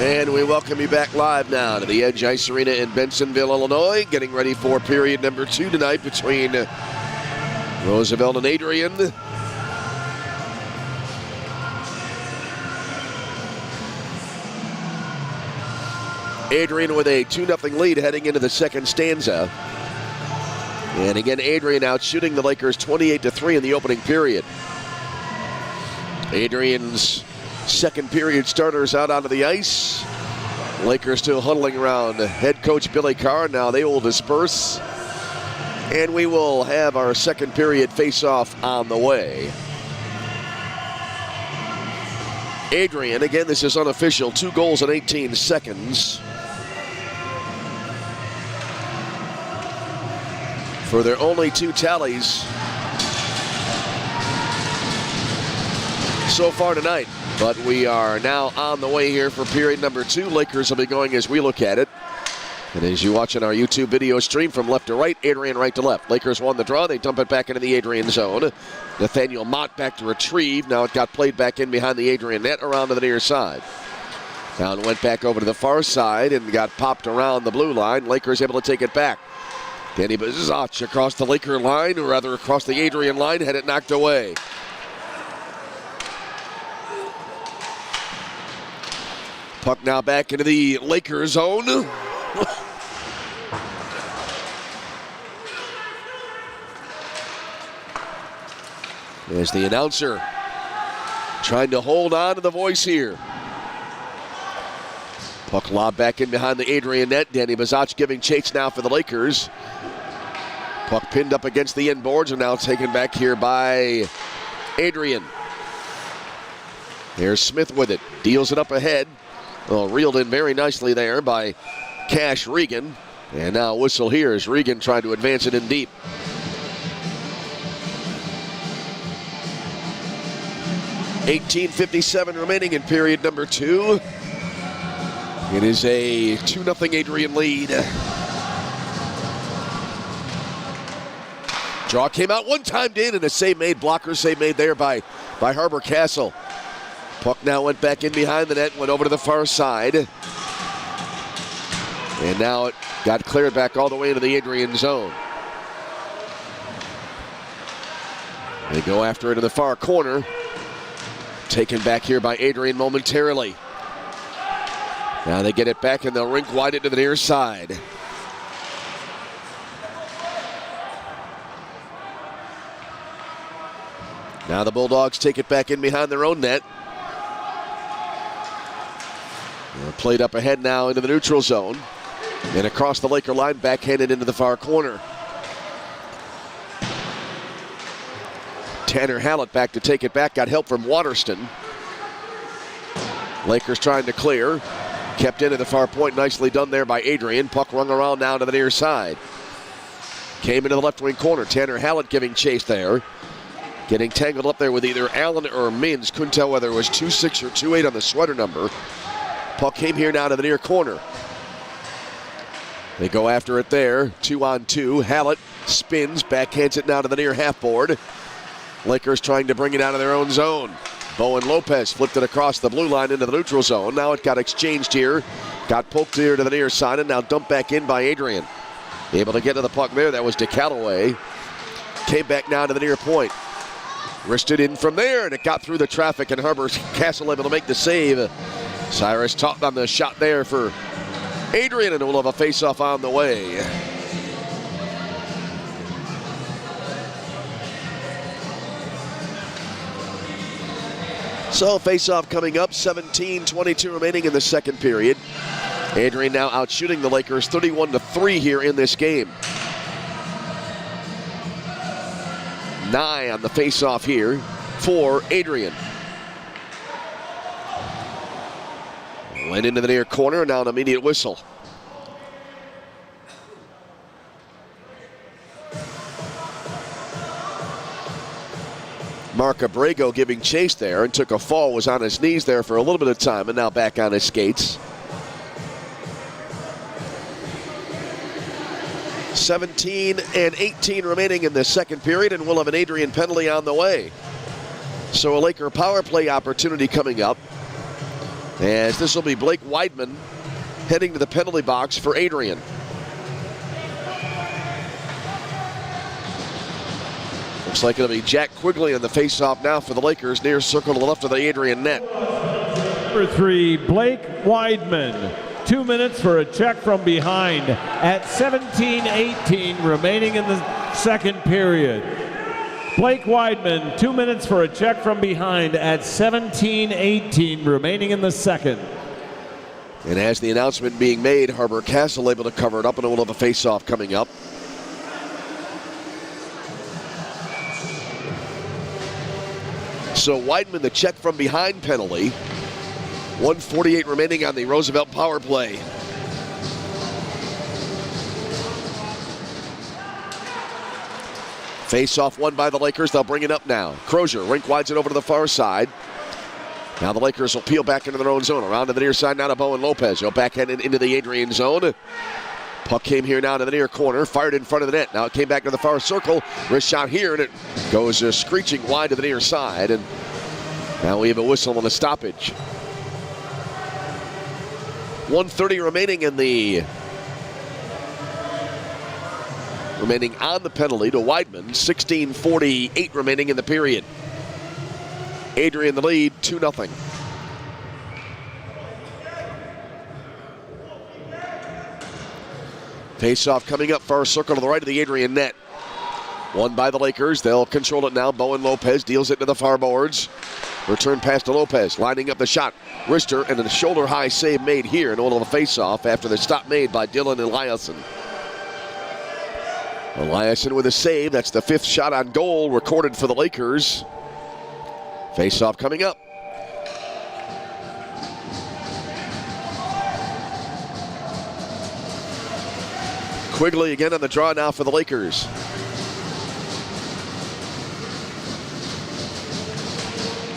And we welcome you back live now to the Edge Ice Arena in Bensonville, Illinois. Getting ready for period number 2 tonight between Roosevelt and Adrian. Adrian with a 2-0 lead heading into the second stanza. And again, Adrian out shooting the Lakers 28-3 in the opening period. Adrian's second period starters out onto the ice. Lakers still huddling around head coach Billy Carr. Now they will disperse. And we will have our second period face-off on the way. Adrian, again, this is unofficial, 2 goals in 18 seconds. For their only 2 tallies so far tonight. But we are now on the way here for period number 2. Lakers will be going as we look at it. And as you watch on our YouTube video stream from left to right, Adrian right to left. Lakers won the draw. They dump it back into the Adrian zone. Nathaniel Mott back to retrieve. Now it got played back in behind the Adrian net around to the near side. Now it went back over to the far side and got popped around the blue line. Lakers able to take it back. Danny Bazach across the Laker line, or rather across the Adrian line, had it knocked away. Puck now back into the Lakers zone. As the announcer trying to hold on to the voice here. Puck lobbed back in behind the Adrian net. Danny Bazach giving chase now for the Lakers. Puck pinned up against the end boards and now taken back here by Adrian. Here's Smith with it. Deals it up ahead. Well, reeled in very nicely there by Cash Regan. And now a whistle here as Regan trying to advance it in deep. .18:57 remaining in period number 2. It is a 2-0 Adrian lead. Draw came out one time in and a save made, blocker save made there by Harbor Castle. Puck now went back in behind the net, went over to the far side. And now it got cleared back all the way into the Adrian zone. They go after it in the far corner. Taken back here by Adrian momentarily. Now they get it back and they'll rink wide into the near side. Now the Bulldogs take it back in behind their own net. They're played up ahead now into the neutral zone. And across the Laker line, backhanded into the far corner. Tanner Hallett back to take it back. Got help from Waterston. Lakers trying to clear. Kept into the far point. Nicely done there by Adrian. Puck rung around now to the near side. Came into the left wing corner. Tanner Hallett giving chase there. Getting tangled up there with either Allen or Mins. Couldn't tell whether it was 2-6 or 2-8 on the sweater number. Puck came here now to the near corner. They go after it there. 2-on-2. Hallett spins. Backhands it now to the near half board. Lakers trying to bring it out of their own zone. Bowen Lopez flipped it across the blue line into the neutral zone. Now it got exchanged here. Got poked here to the near side and now dumped back in by Adrian. Able to get to the puck there. That was DeCallaway. Came back now to the near point. Wristed in from there and it got through the traffic and Harbor Castle able to make the save. Cyrus Totten on the shot there for Adrian and we'll have a face-off on the way. So face-off coming up, 17:22 remaining in the second period. Adrian now out shooting the Lakers 31-3 here in this game. Nye on the face-off here for Adrian. Went into the near corner, now an immediate whistle. Mark Abrego giving chase there and took a fall, was on his knees there for a little bit of time and now back on his skates. 17:18 remaining in the second period and we'll have an Adrian penalty on the way. So a Laker power play opportunity coming up. As this will be Blake Weidman heading to the penalty box for Adrian. Looks like it'll be Jack Quigley on the faceoff now for the Lakers, near circle to the left of the Adrian net. Number 3, Blake Weidman. 2 minutes for a check from behind at 17:18 remaining in the second period. Blake Weidman, 2 minutes for a check from behind at 17:18 remaining in the second. And as the announcement being made, Harbor Castle able to cover it up, and we'll have a face-off coming up. So Weidman, the check from behind penalty. 1:48 remaining on the Roosevelt power play. Face-off won by the Lakers. They'll bring it up now. Crozier rink wides it over to the far side. Now the Lakers will peel back into their own zone. Around to the near side now to Bowen Lopez. He'll backhand into the Adrian zone. Puck came here now to the near corner. Fired in front of the net. Now it came back to the far circle. Wrist shot here, and it goes screeching wide to the near side. And now we have a whistle on the stoppage. 1:30 remaining in the on the penalty to Weidman. 16:48 remaining in the period. Adrian the lead, 2-0. Face-off coming up, far circle to the right of the Adrian net. Won by the Lakers. They'll control it now. Bowen Lopez deals it to the far boards. Return pass to Lopez, lining up the shot. Wrister, and a shoulder-high save made here in order to face-off after the stop made by Dylan Eliasson. Eliasson with a save. That's the 5th shot on goal recorded for the Lakers. Face-off coming up. Quigley again on the draw now for the Lakers.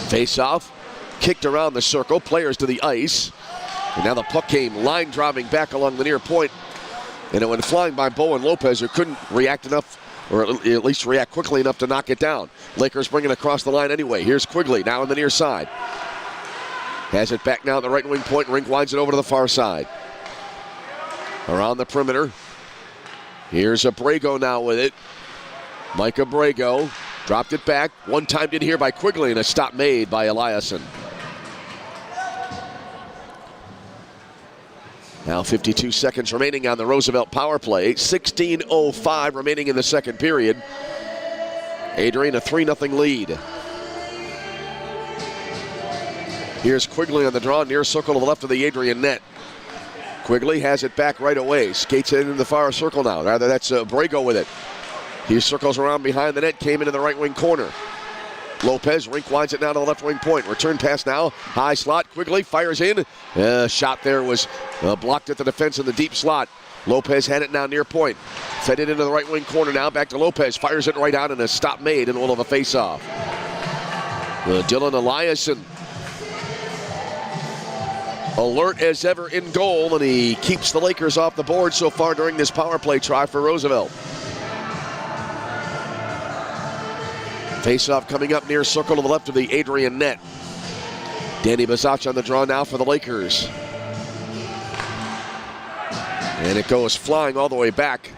Face-off, kicked around the circle, players to the ice. And now the puck came line driving back along the near point. And it went flying by Bowen Lopez, who couldn't react enough, or at least react quickly enough to knock it down. Lakers bring it across the line anyway. Here's Quigley now on the near side. Has it back now at the right wing point. Rink winds it over to the far side. Around the perimeter. Here's Abrego now with it. Mike Abrego dropped it back. One timed in here by Quigley, and a stop made by Eliasson. Now 52 seconds remaining on the Roosevelt power play. 16:05 remaining in the second period. Adrian a 3-0 lead. Here's Quigley on the draw, near circle to the left of the Adrian net. Quigley has it back right away. Skates it into the far circle now. Rather, that's Abrego with it. He circles around behind the net, came into the right wing corner. Lopez rink winds it now to the left wing point. Return pass now, high slot. Quigley fires in. Shot there was blocked at the defense in the deep slot. Lopez had it now near point. Fed it into the right wing corner now. Back to Lopez. Fires it right out, and a stop made, and we'll have a face-off. Dylan Eliasson, alert as ever in goal, and he keeps the Lakers off the board so far during this power play try for Roosevelt. Face-off coming up near circle to the left of the Adrian net. Danny Bazach on the draw now for the Lakers. And it goes flying all the way back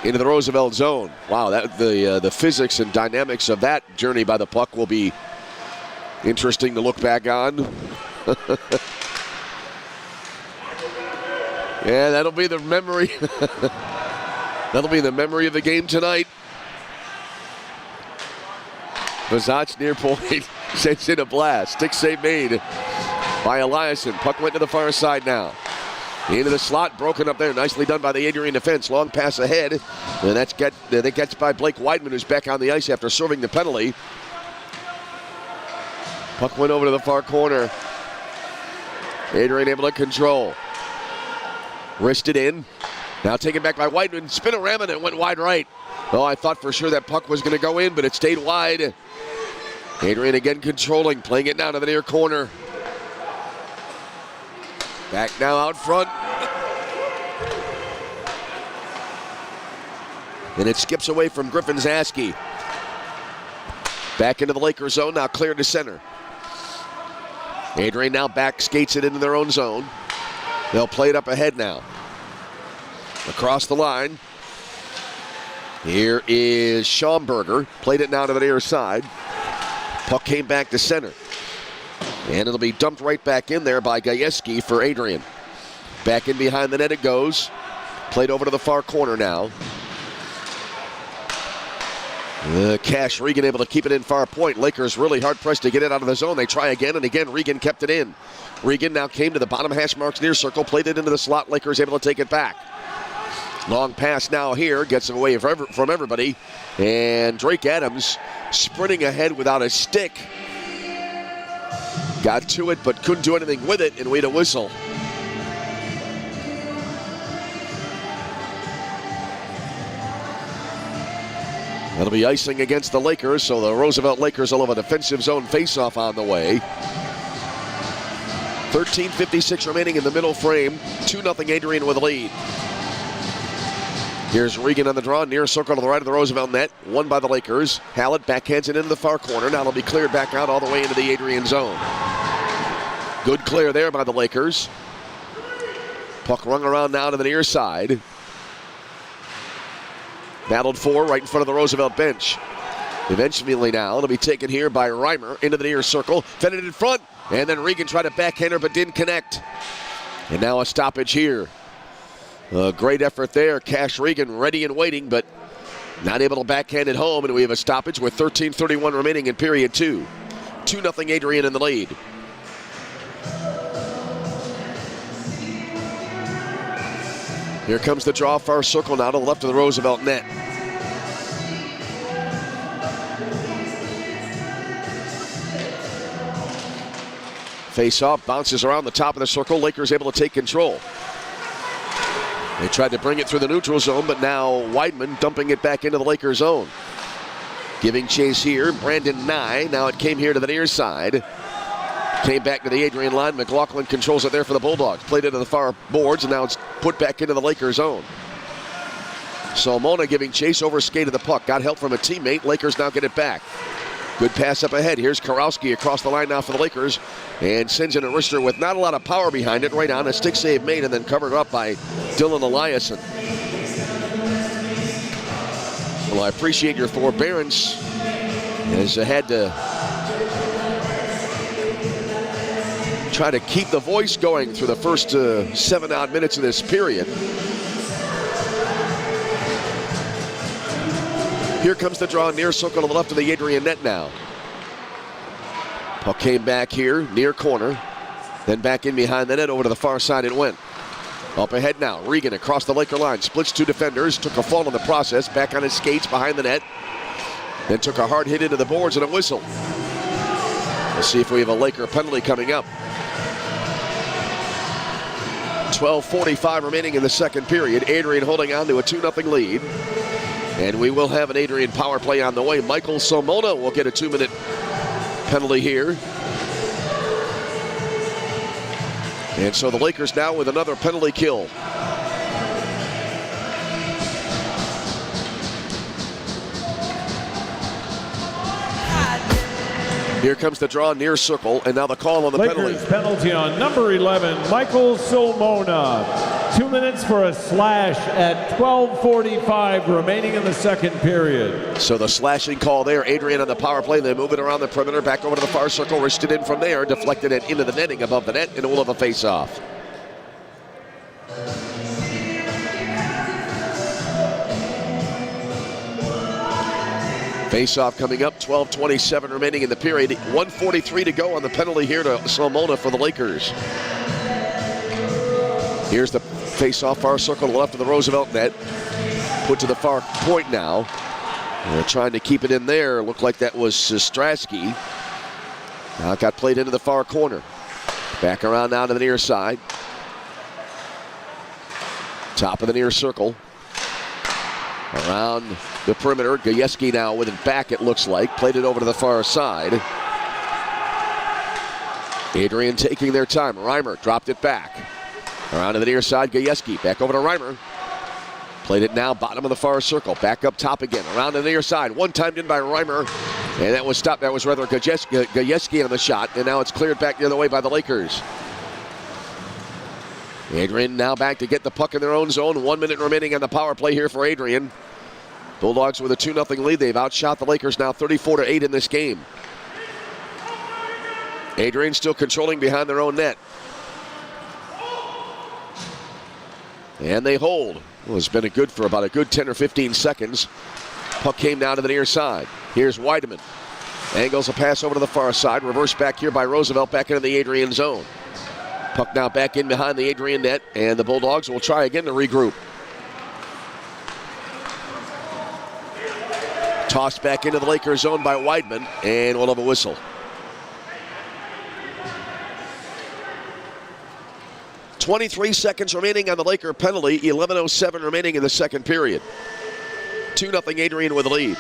into the Roosevelt zone. Wow, that the physics and dynamics of that journey by the puck will be interesting to look back on. Yeah, that'll be the memory. That'll be the memory of the game tonight. Bazach near point, sends in a blast. Stick save made by Eliasson. Puck went to the far side now. Into the slot, broken up there. Nicely done by the Adrian defense. Long pass ahead. And that gets by Blake Weidman, who's back on the ice after serving the penalty. Puck went over to the far corner. Adrian able to control. Wristed in. Now taken back by Weidman. Spinorama, and it went wide right. Oh, I thought for sure that puck was going to go in, but it stayed wide. Adrian again controlling, playing it down to the near corner. Back now out front. And it skips away from Griffin Zaski. Back into the Lakers zone, now cleared to center. Adrian now back skates it into their own zone. They'll play it up ahead now. Across the line. Here is Schaumburger. Played it now to the near side. Puck came back to center. And it'll be dumped right back in there by Gajewski for Adrian. Back in behind the net it goes. Played over to the far corner now. Cash Regan able to keep it in far point. Lakers really hard pressed to get it out of the zone. They try again and again. Regan kept it in. Regan now came to the bottom hash marks near circle. Played it into the slot. Lakers able to take it back. Long pass now here. Gets away from everybody. And Drake Adams sprinting ahead without a stick. Got to it but couldn't do anything with it, and we had a whistle. That'll be icing against the Lakers, so the Roosevelt Lakers will have a defensive zone faceoff on the way. 13:56 remaining in the middle frame. 2-0 Adrian with a lead. Here's Regan on the draw, near circle to the right of the Roosevelt net. Won by the Lakers. Hallett backhands it into the far corner. Now it'll be cleared back out all the way into the Adrian zone. Good clear there by the Lakers. Puck rung around now to the near side. Battled for right in front of the Roosevelt bench. Eventually now, it'll be taken here by Reimer into the near circle. Fed it in front, and then Regan tried to backhand her but didn't connect. And now a stoppage here. A great effort there. Cash Regan ready and waiting, but not able to backhand it home, and we have a stoppage with 13:31 remaining in period 2. 2-0 Adrian in the lead. Here comes the draw, far circle now to the left of the Roosevelt net. Face off, bounces around the top of the circle. Lakers able to take control. They tried to bring it through the neutral zone, but now Weidman dumping it back into the Lakers zone. Giving chase here, Brandon Nye. Now it came here to the near side. Came back to the Adrian line. McLaughlin controls it there for the Bulldogs. Played it to the far boards, and now it's put back into the Lakers zone. So Mona giving chase, overskated the puck. Got help from a teammate. Lakers now get it back. Good pass up ahead. Here's Karowski across the line now for the Lakers. And sends in a wrister with not a lot of power behind it. Right on, a stick save made and then covered up by Dylan Eliasson. Well, I appreciate your forbearance as I had to try to keep the voice going through the first 7-odd minutes of this period. Here comes the draw, near circle to the left of the Adrian net now. Puck came back here, near corner. Then back in behind the net, over to the far side it went. Up ahead now, Regan across the Laker line. Splits two defenders, took a fall in the process. Back on his skates behind the net. Then took a hard hit into the boards and a whistle. We'll see if we have a Laker penalty coming up. 12:45 remaining in the second period. Adrian holding on to a 2-0 lead. And we will have an Adrian power play on the way. Michael Somona will get a 2-minute penalty here. And so the Lakers now with another penalty kill. Here comes the draw, near circle, and now the call on the Lakers penalty on number 11, Michael Somona. 2 minutes for a slash at 12:45 remaining in the second period. So the slashing call there, Adrian on the power play. They move it around the perimeter, back over to the far circle, wristed in from there, deflected it into the netting above the net, and we'll have a face-off. Face-off coming up, 12:27 remaining in the period. 1:43 to go on the penalty here to Somona for the Lakers. Here's the face-off, far circle to the left of the Roosevelt net. Put to the far point now. They're trying to keep it in there. Looked like that was Strasky. Now it got played into the far corner. Back around now to the near side. Top of the near circle. Around the perimeter. Gajewski now with it back, it looks like. Played it over to the far side. Adrian taking their time. Reimer dropped it back. Around to the near side, Gajewski. Back over to Reimer. Played it now, bottom of the far circle. Back up top again, around to the near side. One timed in by Reimer, and that was stopped. That was rather Gajewski on the shot, and now it's cleared back the other way by the Lakers. Adrian now back to get the puck in their own zone. 1 minute remaining on the power play here for Adrian. Bulldogs with a 2-0 lead. They've outshot the Lakers now 34-8 in this game. Adrian still controlling behind their own net. And they hold. Well, it's been for about a good 10 or 15 seconds. Puck came down to the near side. Here's Weideman. Angles a pass over to the far side. Reversed back here by Roosevelt back into the Adrian zone. Puck now back in behind the Adrian net, and the Bulldogs will try again to regroup. Tossed back into the Lakers zone by Weideman, and we'll have a whistle. 23 seconds remaining on the Laker penalty. 11:07 remaining in the second period. 2-0 Adrian with the lead.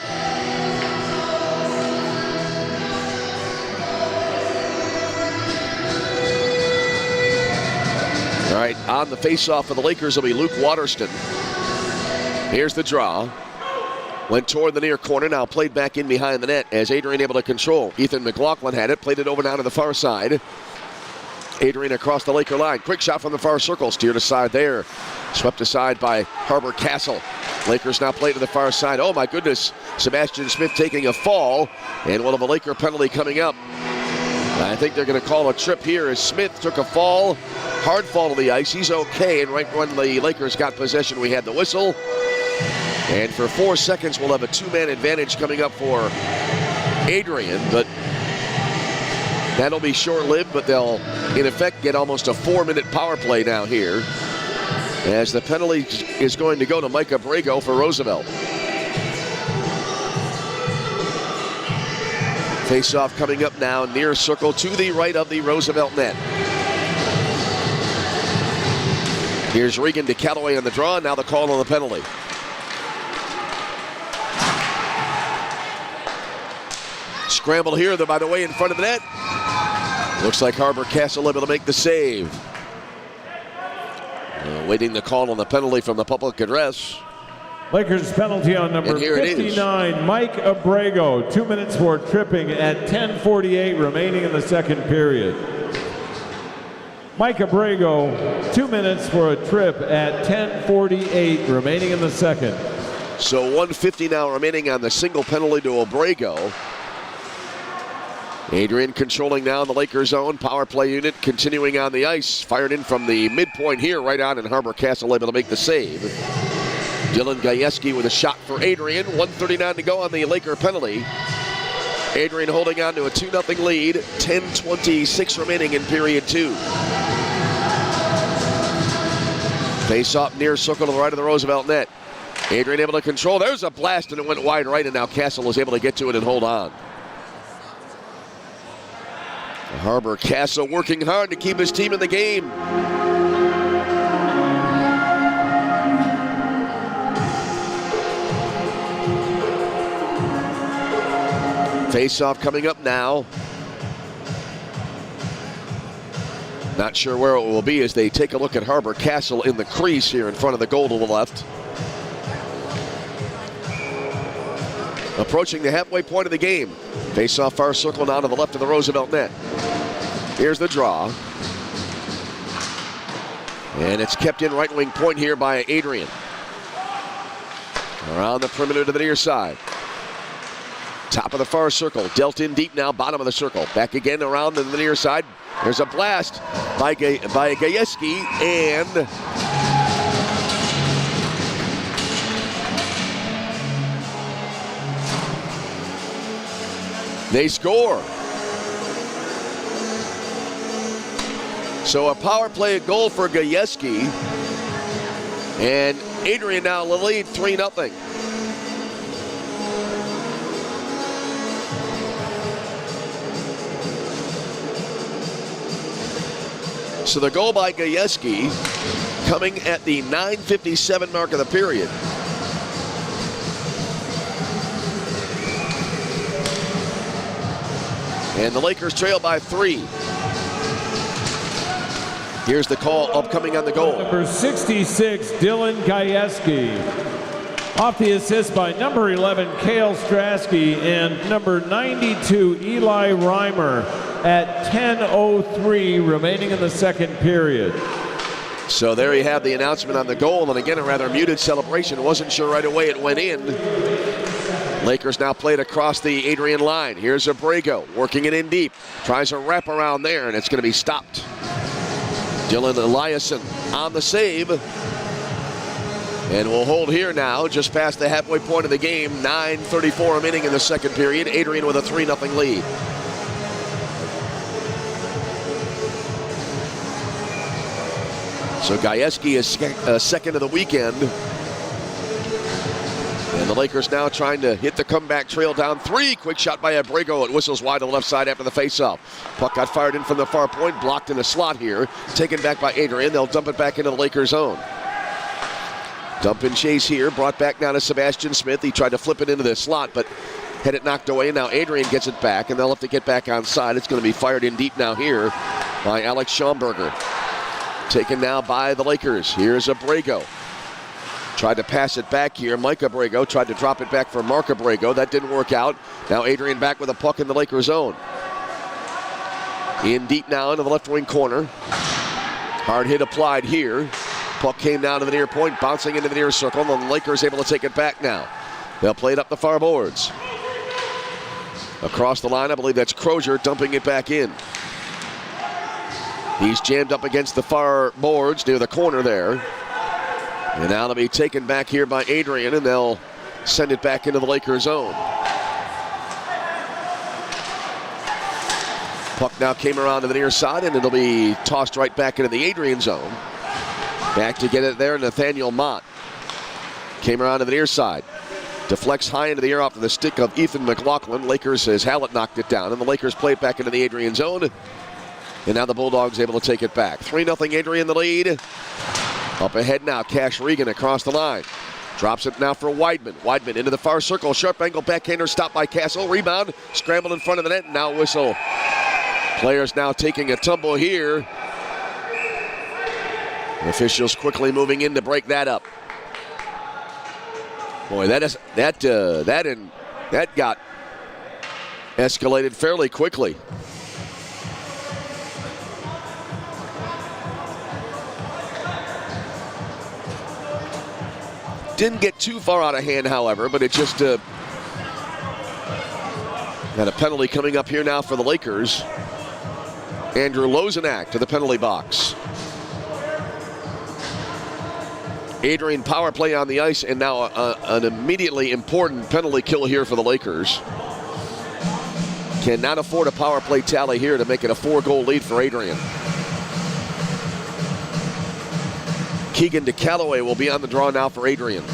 All right, on the face-off for the Lakers will be Luke Waterston. Here's the draw. Went toward the near corner, now played back in behind the net as Adrian able to control. Ethan McLaughlin had it, played it over down to the far side. Adrian across the Laker line. Quick shot from the far circle, steered aside there. Swept aside by Harbor Castle. Lakers now play to the far side. Oh my goodness, Sebastian Smith taking a fall, and we'll have a Laker penalty coming up. I think they're going to call a trip here as Smith took a fall, hard fall to the ice. He's okay, and right when the Lakers got possession, we had the whistle. And for 4 seconds, we'll have a two-man advantage coming up for Adrian, but that'll be short-lived, but they'll, in effect, get almost a 4-minute power play now here as the penalty is going to go to Mike Abrego for Roosevelt. Face-off coming up now, near circle to the right of the Roosevelt net. Here's Regan to Callaway on the draw, now the call on the penalty. Scramble here, they're by the way in front of the net. Looks like Harbor Castle able to make the save. Waiting the call on the penalty from the public address. Lakers penalty on number 59, Mike Abrego. 2 minutes for tripping at 10:48 remaining in the second period. Mike Abrego, 2 minutes for a trip at 10:48 remaining in the second. So 1:50 now remaining on the single penalty to Abrego. Adrian controlling now the Lakers zone. Power play unit continuing on the ice. Fired in from the midpoint here, right on, and Harbor Castle able to make the save. Dylan Gajewski with a shot for Adrian. 1:39 to go on the Laker penalty. Adrian holding on to a 2-0 lead. 10:26 remaining in period 2. Face off near circle to the right of the Roosevelt net. Adrian able to control. There's a blast, and it went wide right, and now Castle is able to get to it and hold on. Harbor Castle working hard to keep his team in the game. Face-off coming up now. Not sure where it will be as they take a look at Harbor Castle in the crease here in front of the goal to the left. Approaching the halfway point of the game. Face-off far circle now to the left of the Roosevelt net. Here's the draw. And it's kept in right wing point here by Adrian. Around the perimeter to the near side. Top of the far circle. Dealt in deep now, bottom of the circle. Back again around to the near side. There's a blast by Gajewski, and they score. So a power play goal for Gajewski, and Adrian now lead 3-0. So the goal by Gajewski coming at the 9:57 mark of the period. And the Lakers trail by 3. Here's the call upcoming on the goal. Number 66, Dylan Gajewski. Off the assist by number 11, Cale Strasky, and number 92, Eli Reimer at 10:03 remaining in the second period. So there you have the announcement on the goal, and again, a rather muted celebration. Wasn't sure right away it went in. Lakers now played across the Adrian line. Here's Abrego working it in deep. Tries a wrap around there, and it's going to be stopped. Dylan Eliason on the save. And we'll hold here now, just past the halfway point of the game. 9:34 remaining in the second period. Adrian with a 3-0 lead. So Gajewski is second of the weekend. And the Lakers now trying to hit the comeback trail down 3. Quick shot by Abrego. It whistles wide to the left side after the faceoff. Puck got fired in from the far point, blocked in the slot here. Taken back by Adrian. They'll dump it back into the Lakers' zone. Dump and chase here, brought back now to Sebastian Smith. He tried to flip it into the slot, but had it knocked away. Now Adrian gets it back, and they'll have to get back onside. It's going to be fired in deep now here by Alex Schaumburger. Taken now by the Lakers. Here's Abrego. Tried to pass it back here. Mike Abrego tried to drop it back for Mark Abrego. That didn't work out. Now Adrian back with a puck in the Lakers zone. In deep now into the left wing corner. Hard hit applied here. Puck came down to the near point, bouncing into the near circle, and the Lakers able to take it back now. They'll play it up the far boards. Across the line, I believe that's Crozier dumping it back in. He's jammed up against the far boards near the corner there. And now they'll be taken back here by Adrian, and they'll send it back into the Lakers zone. Puck now came around to the near side, and it'll be tossed right back into the Adrian zone. Back to get it there, Nathaniel Mott. Came around to the near side. Deflects high into the air off of the stick of Ethan McLaughlin. Lakers, as Hallett knocked it down, and the Lakers play it back into the Adrian zone. And now the Bulldogs able to take it back. 3-0 Adrian the lead. Up ahead now, Cash Regan across the line. Drops it now for Weidman. Weidman into the far circle. Sharp angle backhander stopped by Castle. Rebound, scrambled in front of the net, and now whistle. Players now taking a tumble here. Officials quickly moving in to break that up. Boy, that got escalated fairly quickly. Didn't get too far out of hand, however, but it just got a penalty coming up here now for the Lakers. Andrew Lozenak to the penalty box. Adrian power play on the ice, and now an immediately important penalty kill here for the Lakers. Cannot afford a power play tally here to make it a 4-goal lead for Adrian. Keegan DeCalloway will be on the draw now for Adrian.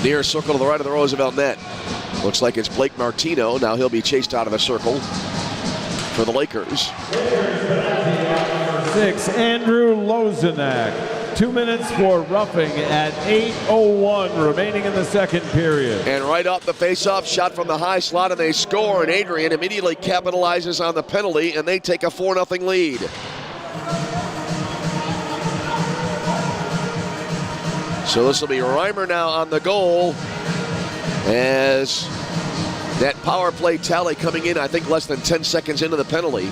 Near circle to the right of the Roosevelt net. Looks like it's Blake Martino. Now he'll be chased out of the circle for the Lakers. 6, Andrew Lozenak. 2 minutes for roughing at 8:01 remaining in the second period. And right off the faceoff, shot from the high slot, and they score. And Adrian immediately capitalizes on the penalty, and they take a 4-0 lead. So this will be Reimer now on the goal, as that power play tally coming in, I think, less than 10 seconds into the penalty.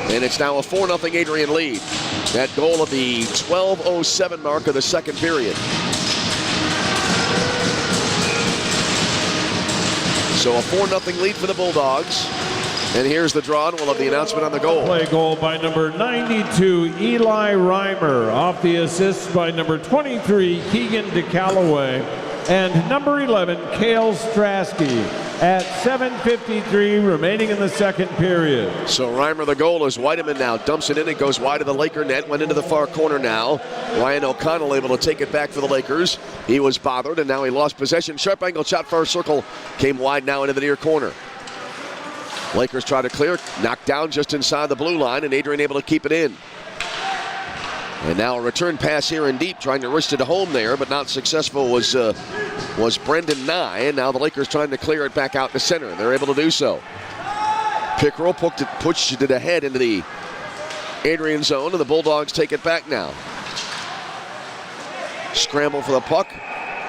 And it's now a 4-0 Adrian lead. That goal at the 12:07 mark of the second period. So a 4-0 lead for the Bulldogs. And here's the draw, and we'll have the announcement on the goal. Play goal by number 92, Eli Reimer. Off the assist by number 23, Keegan DeCalloway. And number 11, Cale Strasky. At 7:53 remaining in the second period. So Reimer, the goal, is Weideman now dumps it in. It goes wide of the Laker net. Went into the far corner now. Ryan O'Connell able to take it back for the Lakers. He was bothered, and now he lost possession. Sharp angle shot, far circle. Came wide now into the near corner. Lakers try to clear. Knocked down just inside the blue line, and Adrian able to keep it in. And now a return pass here in deep, trying to wrist it home there, but not successful was Brendan Nye. And now the Lakers trying to clear it back out to center. They're able to do so. Pickrell pushed it ahead into the Adrian zone, and the Bulldogs take it back now. Scramble for the puck.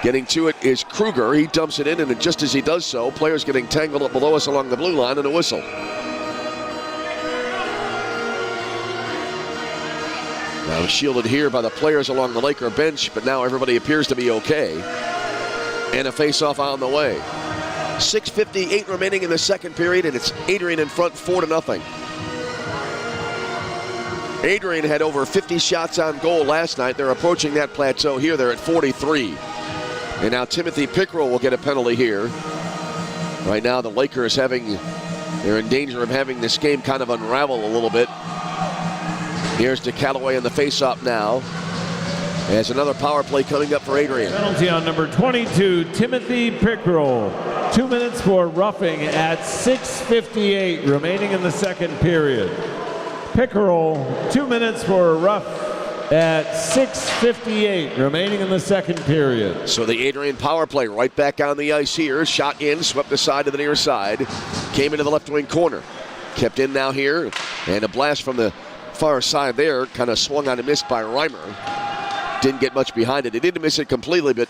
Getting to it is Kruger. He dumps it in, and just as he does so, players getting tangled up below us along the blue line, and a whistle. Now shielded here by the players along the Laker bench, but now everybody appears to be okay. And a face-off on the way. 6:58 remaining in the second period, and it's Adrian in front 4-0. Adrian had over 50 shots on goal last night. They're approaching that plateau here. They're at 43. And now Timothy Pickrell will get a penalty here. Right now the Lakers they're in danger of having this game kind of unravel a little bit. Here's to Callaway in the face-off now. There's another power play coming up for Adrian. Penalty on number 22, Timothy Pickrell. 2 minutes for roughing at 6:58 remaining in the second period. Pickrell, 2 minutes for a rough at 6:58 remaining in the second period. So the Adrian power play right back on the ice here. Shot in, swept aside to the near side. Came into the left wing corner. Kept in now here. And a blast from the far side there. Kind of swung on and missed by Reimer. Didn't get much behind it. He didn't miss it completely, but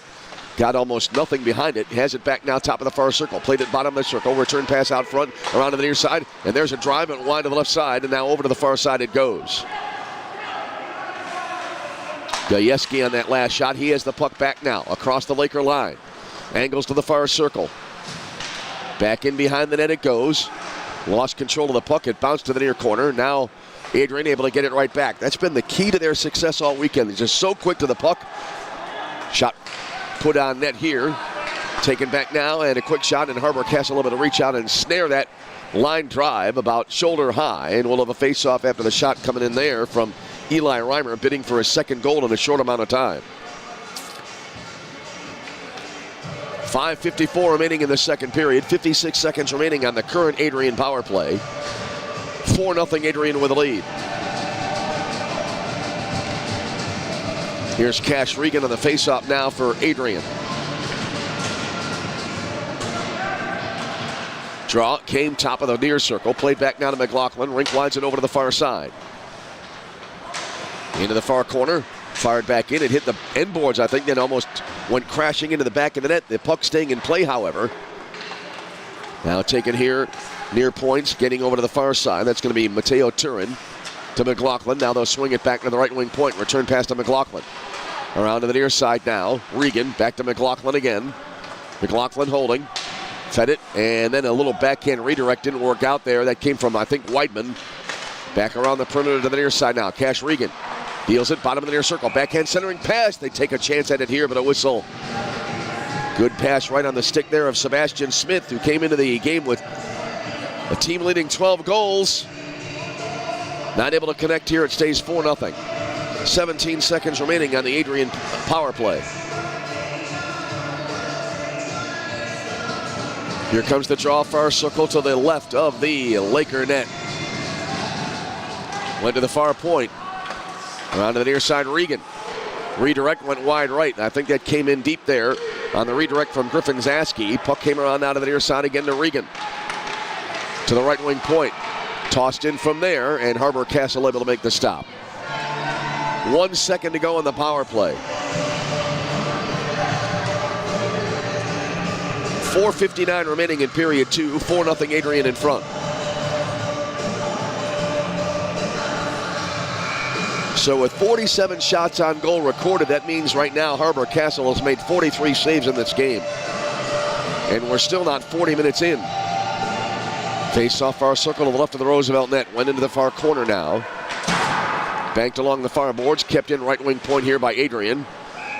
got almost nothing behind it. Has it back now, top of the far circle. Played it bottom of the circle. Return pass out front, around to the near side. And there's a drive and wide to the left side. And now over to the far side it goes. Gajewski on that last shot. He has the puck back now across the Laker line. Angles to the far circle. Back in behind the net it goes. Lost control of the puck. It bounced to the near corner. Now Adrian able to get it right back. That's been the key to their success all weekend. They're just so quick to the puck. Shot put on net here. Taken back now, and a quick shot, and Harbor Castle able to reach out and snare that line drive about shoulder high. And we'll have a face-off after the shot coming in there from Eli Reimer, bidding for his second goal in a short amount of time. 5:54 remaining in the second period. 56 seconds remaining on the current Adrian power play. 4-0 Adrian with a lead. Here's Cash Regan on the face-off now for Adrian. Draw came top of the near circle. Played back now to McLaughlin. Rink winds it over to the far side. Into the far corner. Fired back in. It hit the end boards, I think, then almost went crashing into the back of the net. The puck staying in play, however. Now taken here near points, getting over to the far side. That's going to be Mateo Turin to McLaughlin. Now they'll swing it back to the right wing point. Return pass to McLaughlin. Around to the near side now. Regan back to McLaughlin again. McLaughlin holding. Fed it, and then a little backhand redirect didn't work out there. That came from, I think, Weidman. Back around the perimeter to the near side now. Cash Regan deals it, bottom of the near circle. Backhand centering pass. They take a chance at it here, but a whistle. Good pass right on the stick there of Sebastian Smith, who came into the game with a team leading 12 goals. Not able to connect here. It stays 4-0. 17 seconds remaining on the Adrian power play. Here comes the draw, far circle to the left of the Laker net. Went to the far point. Around to the near side, Regan. Redirect went wide right. I think that came in deep there on the redirect from Griffin Zaski. Puck came around out of the near side again to Regan. To the right wing point. Tossed in from there, and Harbor Castle able to make the stop. 1 second to go on the power play. 4:59 remaining in period 2. 4-0 Adrian in front. So with 47 shots on goal recorded, that means right now Harbor Castle has made 43 saves in this game. And we're still not 40 minutes in. Face off far circle to the left of the Roosevelt net. Went into the far corner now. Banked along the far boards. Kept in right wing point here by Adrian.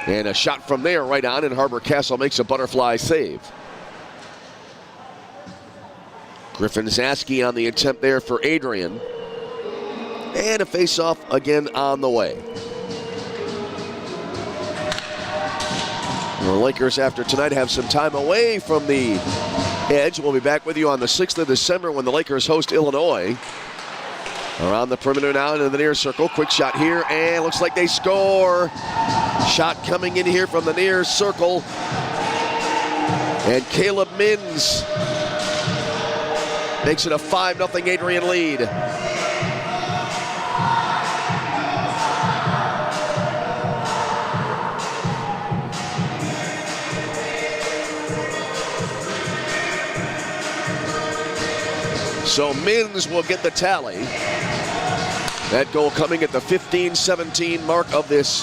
And a shot from there right on, and Harbor Castle makes a butterfly save. Griffin Zaski on the attempt there for Adrian. And a face-off again on the way. The Lakers, after tonight, have some time away from the edge. We'll be back with you on the 6th of December when the Lakers host Illinois. Around the perimeter now into the near circle. Quick shot here, and looks like they score. Shot coming in here from the near circle. And Caleb Mins makes it a 5-0 Adrian lead. So Mins will get the tally. That goal coming at the 15-17 mark of this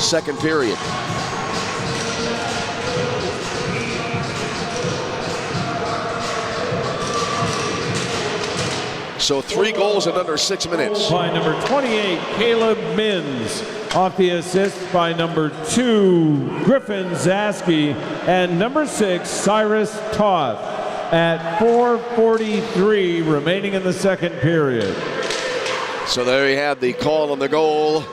second period. So 3 goals in under 6 minutes. By number 28, Caleb Mins. Off the assist by number 2, Griffin Zaski. And number 6, Cyrus Toth. At 4:43 remaining in the second period. So there you have the call on the goal.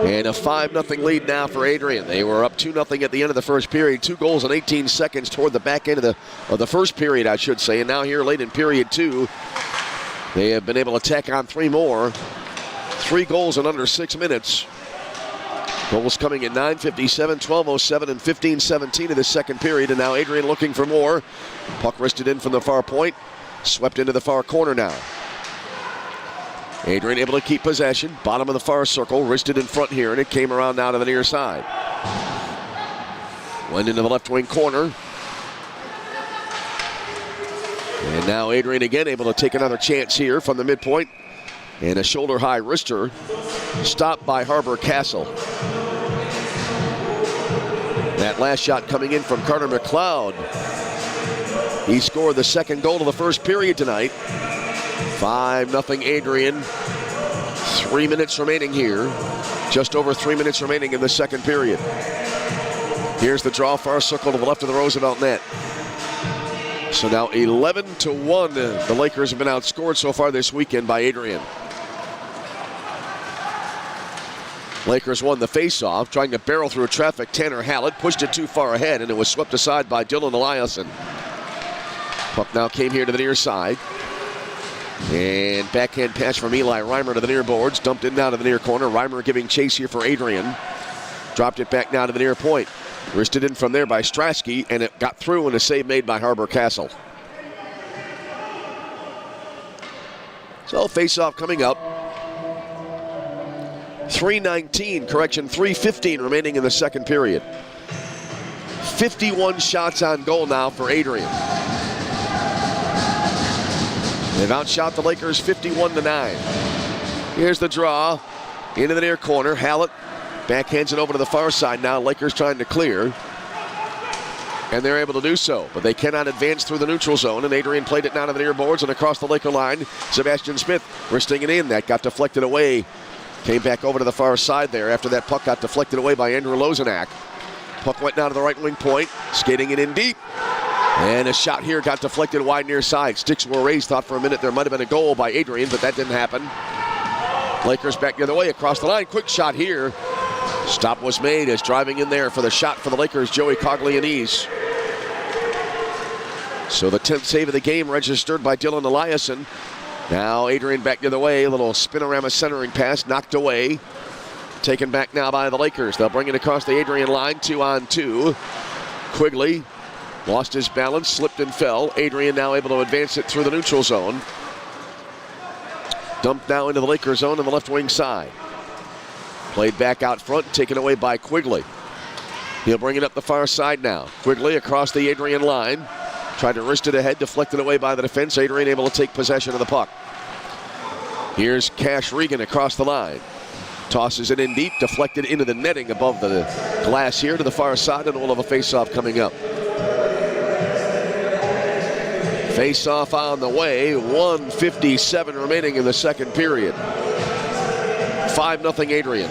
And a 5-0 lead now for Adrian. They were up 2-0 at the end of the first period. 2 goals in 18 seconds toward the back end of the first period, I should say. And now here late in period 2, they have been able to tack on 3 more. 3 goals in under 6 minutes. Goals coming at 9:57, 12:07, and 15:17 of the second period. And now Adrian looking for more. Puck wristed in from the far point. Swept into the far corner now. Adrian able to keep possession. Bottom of the far circle. Wristed in front here, and it came around now to the near side. Went into the left wing corner. And now Adrian again able to take another chance here from the midpoint. And a shoulder high wrister. Stopped by Harbor Castle. That last shot coming in from Carter McLeod. He scored the second goal of the first period tonight. 5-0 Adrian. 3 minutes remaining here. Just over 3 minutes remaining in the second period. Here's the draw, far circle to the left of the Roosevelt net. So now 11-1. The Lakers have been outscored so far this weekend by Adrian. Lakers won the faceoff, trying to barrel through traffic. Tanner Hallett pushed it too far ahead, and it was swept aside by Dylan Eliason. Puck now came here to the near side. And backhand pass from Eli Reimer to the near boards. Dumped in now to the near corner. Reimer giving chase here for Adrian. Dropped it back now to the near point. Wristed in from there by Strasky, and it got through, and a save made by Harbor Castle. So faceoff coming up. 3:15 remaining in the second period. 51 shots on goal now for Adrian. They've outshot the Lakers 51-9. Here's the draw into the near corner. Hallett backhands it over to the far side now. Lakers trying to clear. And they're able to do so, but they cannot advance through the neutral zone, and Adrian played it now to the near boards and across the Laker line. Sebastian Smith wristing it in. That got deflected away. Came back over to the far side there after that puck got deflected away by Andrew Lozenak. Puck went down to the right wing point, skating it in deep. And a shot here got deflected wide near side. Sticks were raised. Thought for a minute there might have been a goal by Adrian, but that didn't happen. Lakers back the other way across the line. Quick shot here. Stop was made as driving in there for the shot for the Lakers, Joey Coglianese. So the 10th save of the game registered by Dylan Eliason. Now Adrian back the other way. A little spinorama centering pass knocked away. Taken back now by the Lakers. They'll bring it across the Adrian line, 2-on-2. Quigley lost his balance, slipped and fell. Adrian now able to advance it through the neutral zone. Dumped now into the Lakers zone on the left wing side. Played back out front, taken away by Quigley. He'll bring it up the far side now. Quigley across the Adrian line. Tried to wrist it ahead, deflected away by the defense. Adrian able to take possession of the puck. Here's Cash Regan across the line. Tosses it in deep, deflected into the netting above the glass here to the far side, and we'll have a face-off coming up. Face-off on the way, 1:57 remaining in the second period. 5-0 Adrian.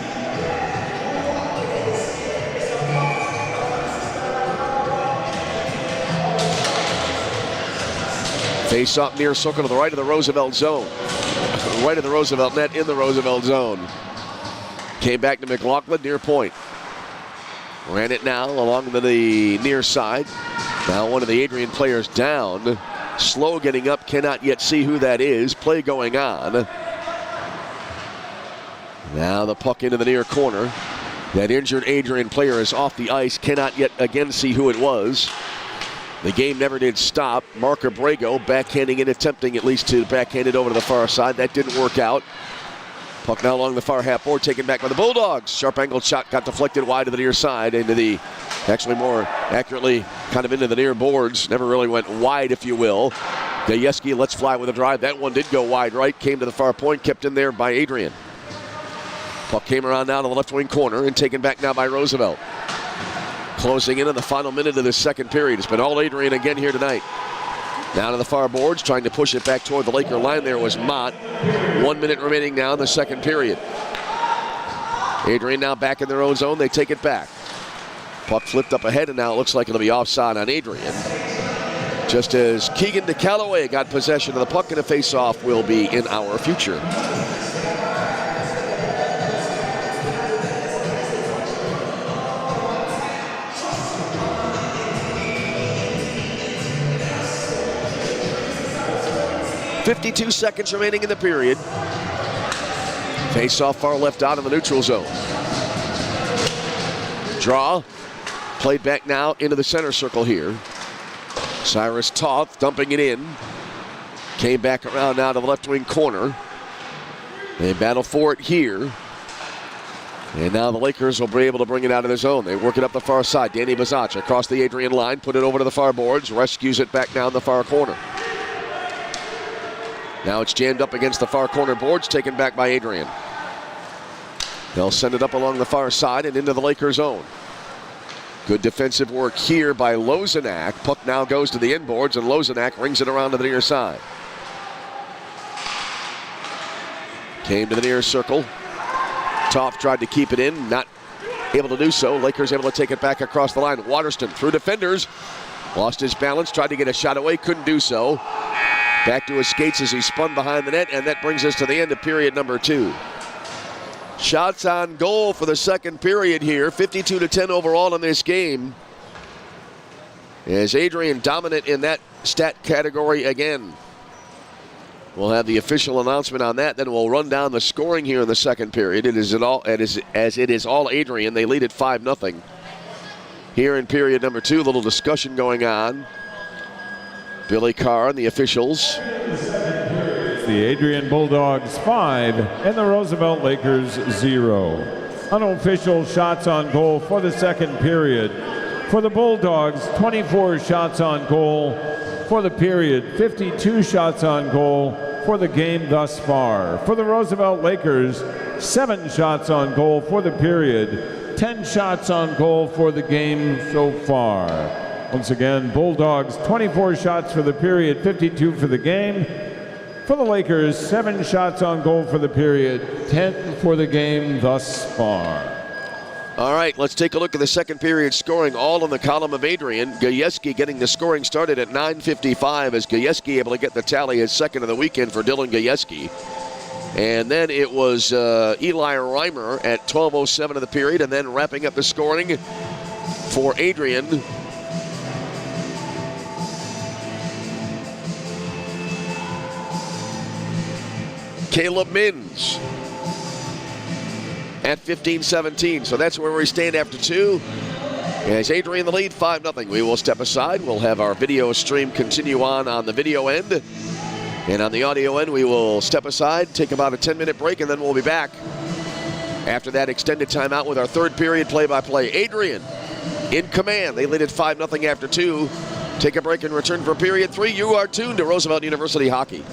Face-off near circle to the right of the Roosevelt zone. Right of the Roosevelt net in the Roosevelt zone. Came back to McLaughlin near point. Ran it now along the near side. Now one of the Adrian players down. slow getting up, cannot yet see who that is. Play going on. Now the puck into the near corner. That injured Adrian player is off the ice, cannot yet again see who it was. The game never did stop. Mark Abrego backhanding it, attempting at least to backhand it over to the far side. That didn't work out. Puck now along the far half board, taken back by the Bulldogs. Sharp angled shot got deflected wide to the near side, into the, actually more accurately, kind of into the near boards. Never really went wide, if you will. Gajewski lets fly with a drive. That one did go wide right, came to the far point, kept in there by Adrian. Puck came around now to the left wing corner and taken back now by Roosevelt. Closing in on the final minute of this second period. It's been all Adrian again here tonight. Down to the far boards, trying to push it back toward the Laker line there was Mott. 1 minute remaining now in the second period. Adrian now back in their own zone. They take it back. Puck flipped up ahead, and now it looks like it'll be offside on Adrian. Just as Keegan DeCallaway got possession of the puck, and a face-off will be in our future. .52 seconds remaining in the period. Face-off far left out in the neutral zone. Draw. Played back now into the center circle here. Cyrus Toth dumping it in. Came back around now to the left wing corner. They battle for it here. And now the Lakers will be able to bring it out of the zone. They work it up the far side. Danny Bazacha across the Adrian line. Put it over to the far boards. Rescues it back down the far corner. Now it's jammed up against the far corner boards, taken back by Adrian. They'll send it up along the far side and into the Lakers' zone. Good defensive work here by Lozenak. Puck now goes to the inboards, and Lozenak rings it around to the near side. Came to the near circle. Toth tried to keep it in, not able to do so. Lakers able to take it back across the line. Waterston through defenders. Lost his balance, tried to get a shot away, couldn't do so. Back to his skates as he spun behind the net, and that brings us to the end of period number 2. Shots on goal for the second period here. 52-10 overall in this game. As Adrian dominant in that stat category again. We'll have the official announcement on that. Then we'll run down the scoring here in the second period. It is all Adrian. They lead at 5-0. Here in period number 2, a little discussion going on. Billy Carr and the officials. The Adrian Bulldogs 5 and the Roosevelt Lakers 0. Unofficial shots on goal for the second period. For the Bulldogs, 24 shots on goal for the period, 52 shots on goal for the game thus far. For the Roosevelt Lakers, 7 shots on goal for the period, 10 shots on goal for the game so far. Once again, Bulldogs 24 shots for the period, 52 for the game. For the Lakers, 7 shots on goal for the period, 10 for the game thus far. All right, let's take a look at the second period scoring, all in the column of Adrian. Gajewski getting the scoring started at 9:55 as Gajewski able to get the tally, his second of the weekend for Dylan Gajewski. And then it was Eli Reimer at 12:07 of the period, and then wrapping up the scoring for Adrian. Caleb Mins at 15:17. So that's where we stand after 2. As Adrian the lead, 5-0. We will step aside. We'll have our video stream continue on the video end. And on the audio end, we will step aside, take about a 10-minute break, and then we'll be back. After that extended timeout with our third period play-by-play. Adrian in command. They lead at 5-0 after 2. Take a break and return for period 3. You are tuned to Roosevelt University Hockey.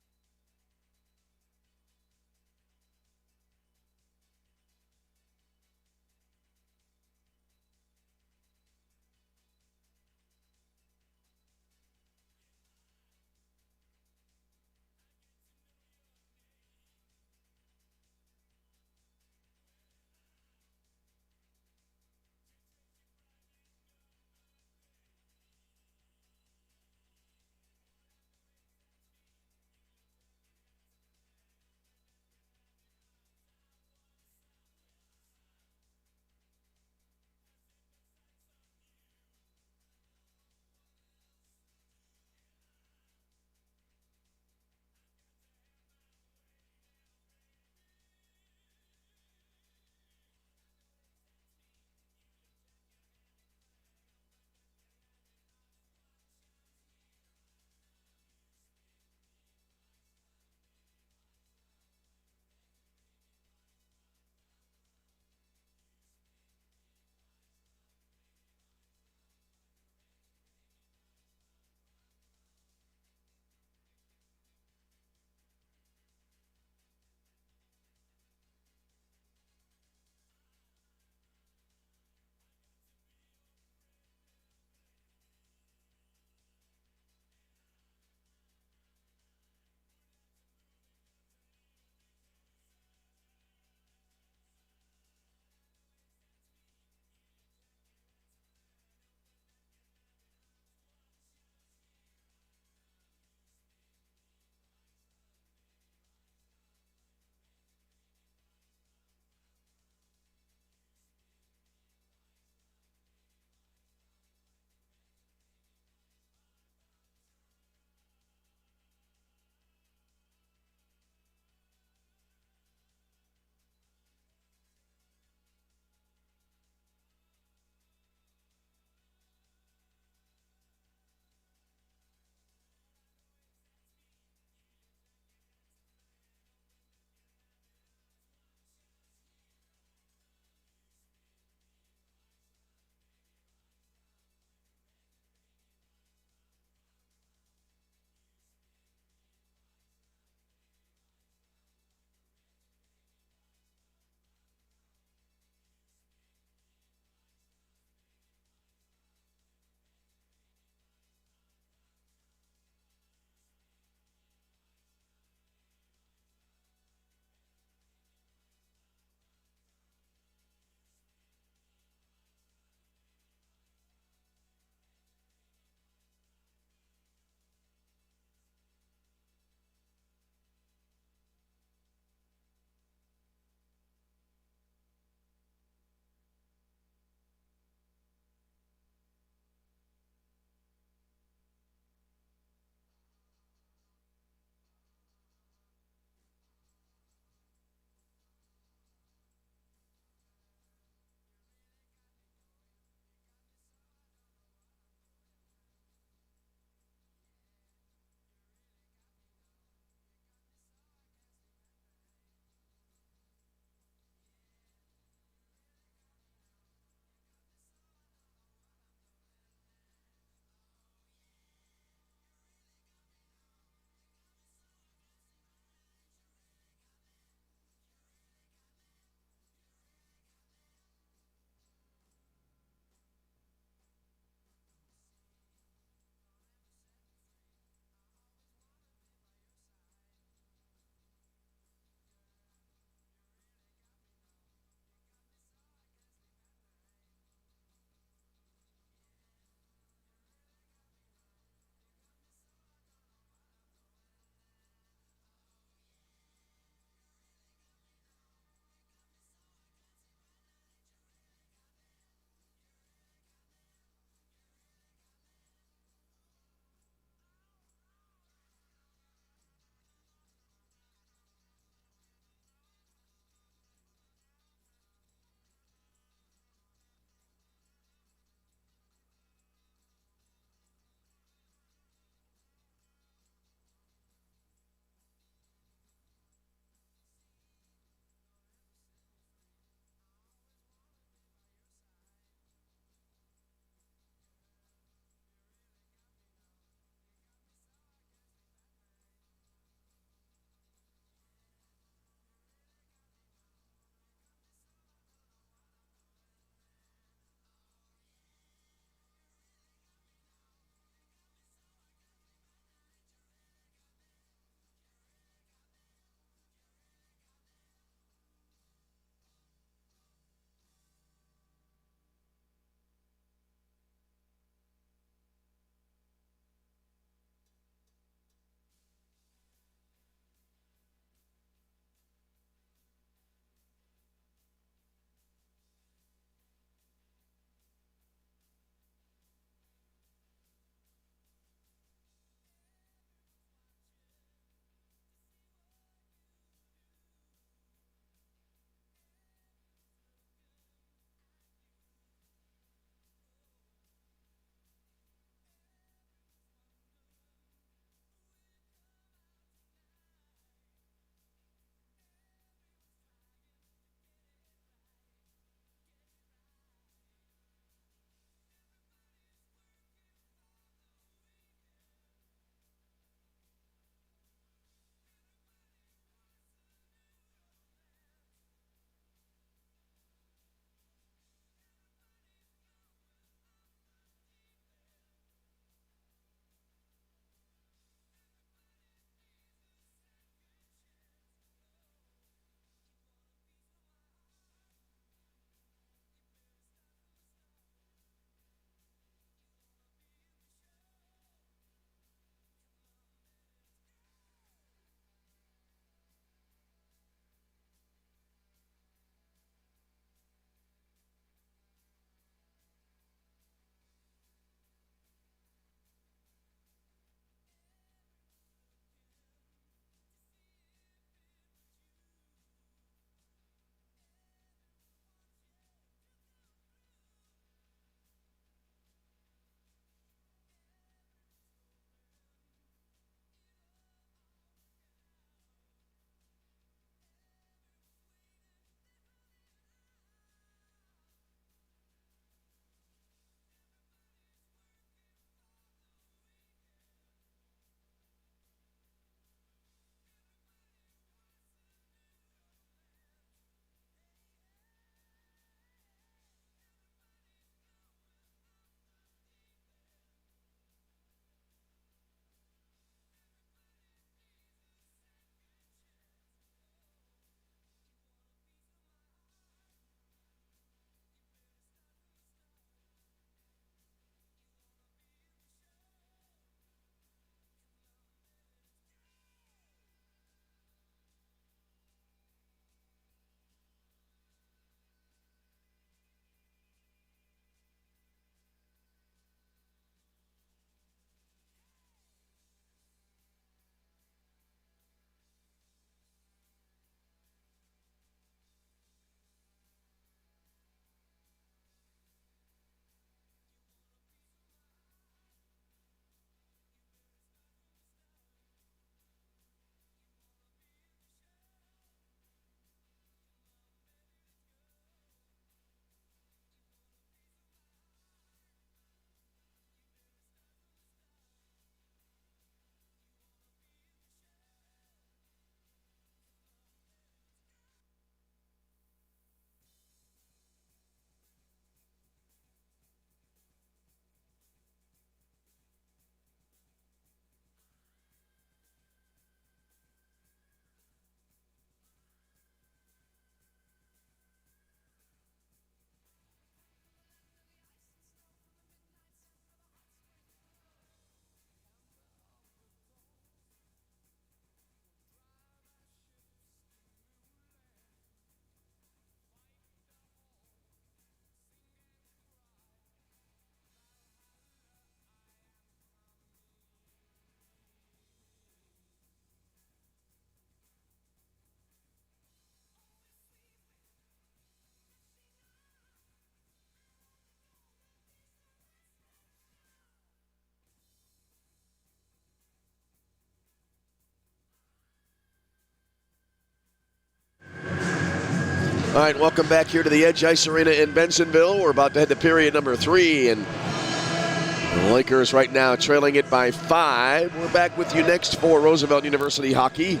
All right, welcome back here to the Edge Ice Arena in Bensonville. We're about to head to period number 3, and the Lakers right now trailing it by 5. We're back with you next for Roosevelt University hockey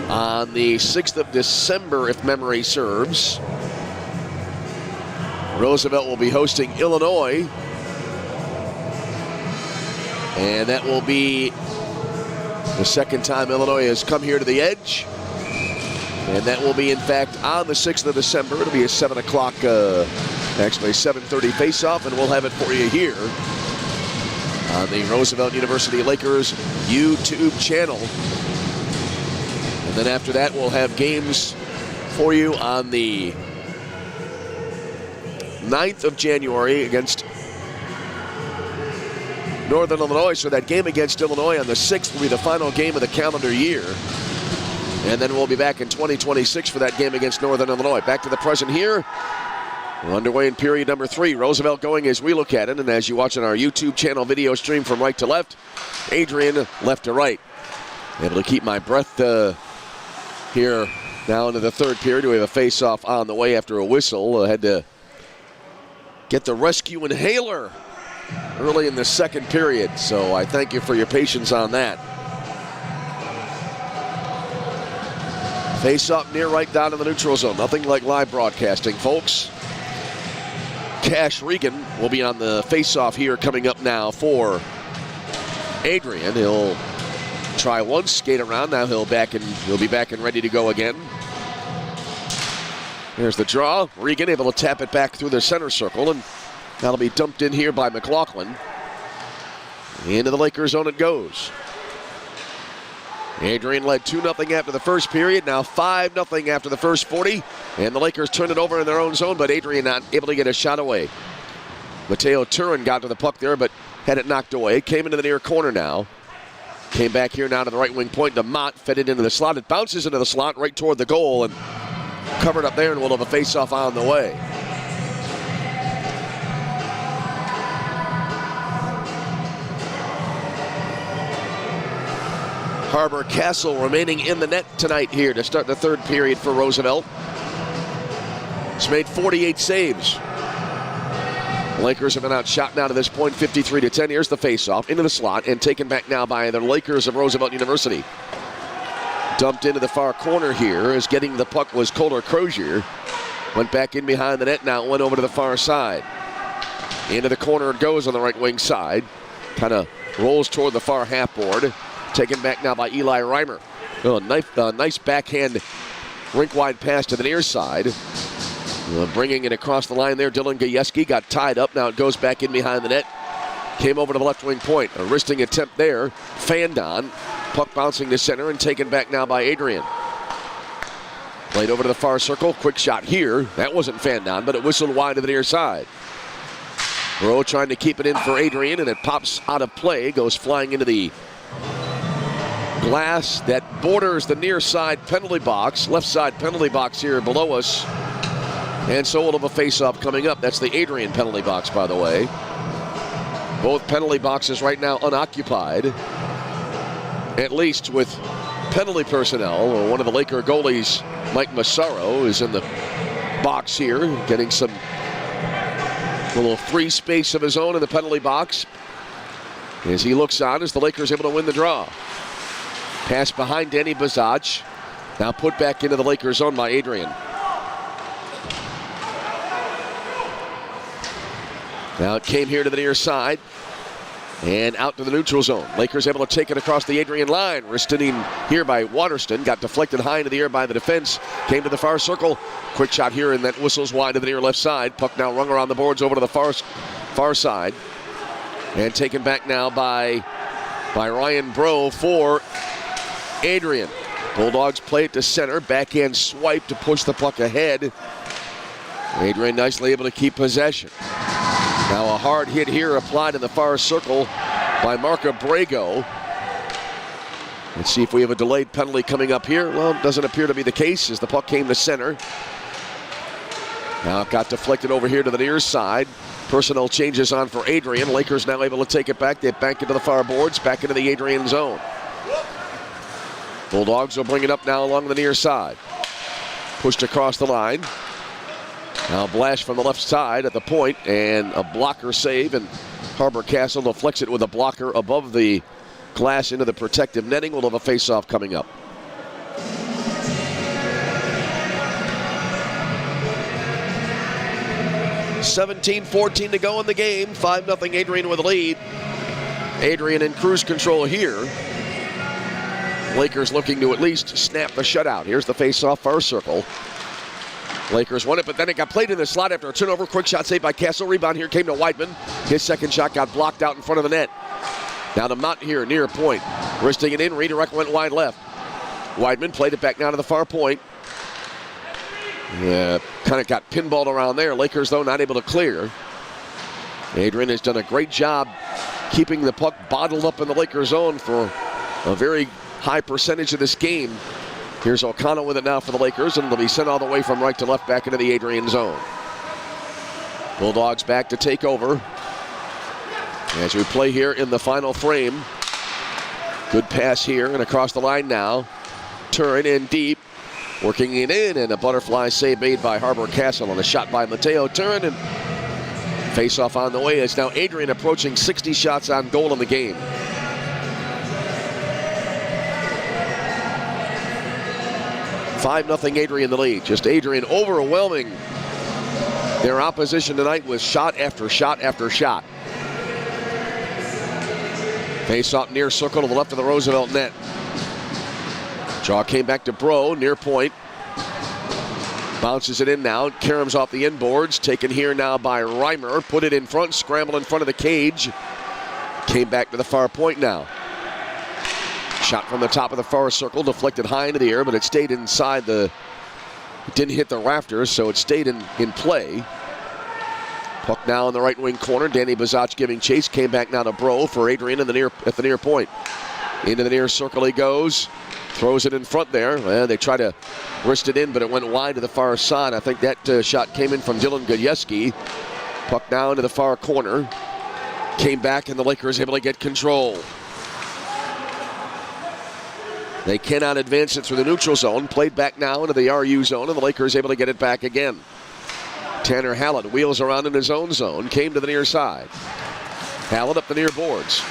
on the 6th of December, if memory serves. Roosevelt will be hosting Illinois, and that will be the second time Illinois has come here to the Edge. And that will be, in fact, on the 6th of December. It'll be a 7 o'clock, actually 7:30 face-off, and we'll have it for you here on the Roosevelt University Lakers YouTube channel. And then after that, we'll have games for you on the 9th of January against Northern Illinois. So that game against Illinois on the 6th will be the final game of the calendar year. And then we'll be back in 2026 for that game against Northern Illinois. Back to the present here. We're underway in period number 3. Roosevelt going as we look at it. And as you watch on our YouTube channel video stream from right to left, Adrian left to right. Able to keep my breath here now into the third period. We have a face-off on the way after a whistle. Had to get the rescue inhaler early in the second period. So I thank you for your patience on that. Face up near right down in the neutral zone. Nothing like live broadcasting, folks. Cash Regan will be on the face-off here coming up now for Adrian. He'll try once, skate around. Now he'll be back and ready to go again. There's the draw. Regan able to tap it back through the center circle, and that'll be dumped in here by McLaughlin. Into the Lakers zone it goes. Adrian led 2-0 after the first period, now 5-0 after the first 40, and the Lakers turn it over in their own zone, but Adrian not able to get a shot away. Mateo Turin got to the puck there, but had it knocked away. Came into the near corner now. Came back here now to the right wing point. DeMott fed it into the slot. It bounces into the slot right toward the goal, and covered up there, and we'll have a face-off on the way. Harbor Castle remaining in the net tonight here to start the third period for Roosevelt. It's made 48 saves. The Lakers have been outshot now to this point, 53-10. Here's the faceoff into the slot and taken back now by the Lakers of Roosevelt University. Dumped into the far corner here as getting the puck was Kohler Crozier. Went back in behind the net now, went over to the far side. Into the corner it goes on the right wing side. Kind of rolls toward the far half board. Taken back now by Eli Reimer. Nice backhand rink-wide pass to the near side. Bringing it across the line there, Dylan Gajewski got tied up. Now it goes back in behind the net. Came over to the left wing point. A wristing attempt there. Fanned on. Puck bouncing to center and taken back now by Adrian. Played over to the far circle. Quick shot here. That wasn't fanned on, but it whistled wide to the near side. Rowe trying to keep it in for Adrian, and it pops out of play. Goes flying into the glass that borders the near side penalty box. Left side penalty box here below us. And so we'll have a face-off coming up. That's the Adrian penalty box, by the way. Both penalty boxes right now unoccupied. At least with penalty personnel. One of the Laker goalies, Mike Massaro, is in the box here, getting some little free space of his own in the penalty box. As he looks on, as the Lakers able to win the draw. Pass behind Danny Bazaj. Now put back into the Lakers zone by Adrian. Now it came here to the near side and out to the neutral zone. Lakers able to take it across the Adrian line. Wristed in here by Waterston. Got deflected high into the air by the defense. Came to the far circle. Quick shot here, and that whistles wide to the near left side. Puck now rung around the boards over to the far side. And taken back now by Ryan Bro for Adrian. Bulldogs play it to center. Backhand swipe to push the puck ahead. Adrian nicely able to keep possession. Now a hard hit here applied in the far circle by Mark Abrego. Let's see if we have a delayed penalty coming up here. Well, it doesn't appear to be the case as the puck came to center. Now it got deflected over here to the near side. Personnel changes on for Adrian. Lakers now able to take it back. They bank into the far boards, back into the Adrian zone. Bulldogs will bring it up now along the near side. Pushed across the line. Now Blash from the left side at the point, and a blocker save, and Harbor Castle deflects it with a blocker above the glass into the protective netting. We'll have a face-off coming up. .14 to go in the game. 5-0 Adrian with a lead. Adrian in cruise control here. Lakers looking to at least snap the shutout. Here's the face-off far circle. Lakers won it, but then it got played in the slot after a turnover. Quick shot saved by Castle. Rebound here came to Weidman. His second shot got blocked out in front of the net. Now to Mott here near point. Wristing it in. Redirect went wide left. Weidman played it back down to the far point. Yeah, kind of got pinballed around there. Lakers, though, not able to clear. Adrian has done a great job keeping the puck bottled up in the Lakers zone for a very high percentage of this game. Here's O'Connell with it now for the Lakers, and it'll be sent all the way from right to left back into the Adrian zone. Bulldogs back to take over as we play here in the final frame. Good pass here and across the line now. Turn in deep, working it in, and a butterfly save made by Harbor Castle on a shot by Mateo Turin, and face-off on the way. It's now Adrian approaching 60 shots on goal in the game. .5 Adrian the lead. Just Adrian overwhelming their opposition tonight with shot after shot after shot. Face-off near circle to the left of the Roosevelt net. Draw came back to Bro, near point. Bounces it in now. Karam's off the inboards. Taken here now by Reimer. Put it in front. Scramble in front of the cage. Came back to the far point now. Shot from the top of the far circle. Deflected high into the air, but it stayed inside the... It didn't hit the rafters, so it stayed in play. Puck now in the right wing corner. Danny Bazach giving chase. Came back now to Bro for Adrian at the near point. Into the near circle he goes. Throws it in front there. Well, they try to wrist it in, but it went wide to the far side. I think that shot came in from Dylan Gudieski. Puck now into the far corner. Came back, and the Lakers able to get control. They cannot advance it through the neutral zone. Played back now into the RU zone, and the Lakers able to get it back again. Tanner Hallett wheels around in his own zone. Came to the near side. Hallett up the near boards.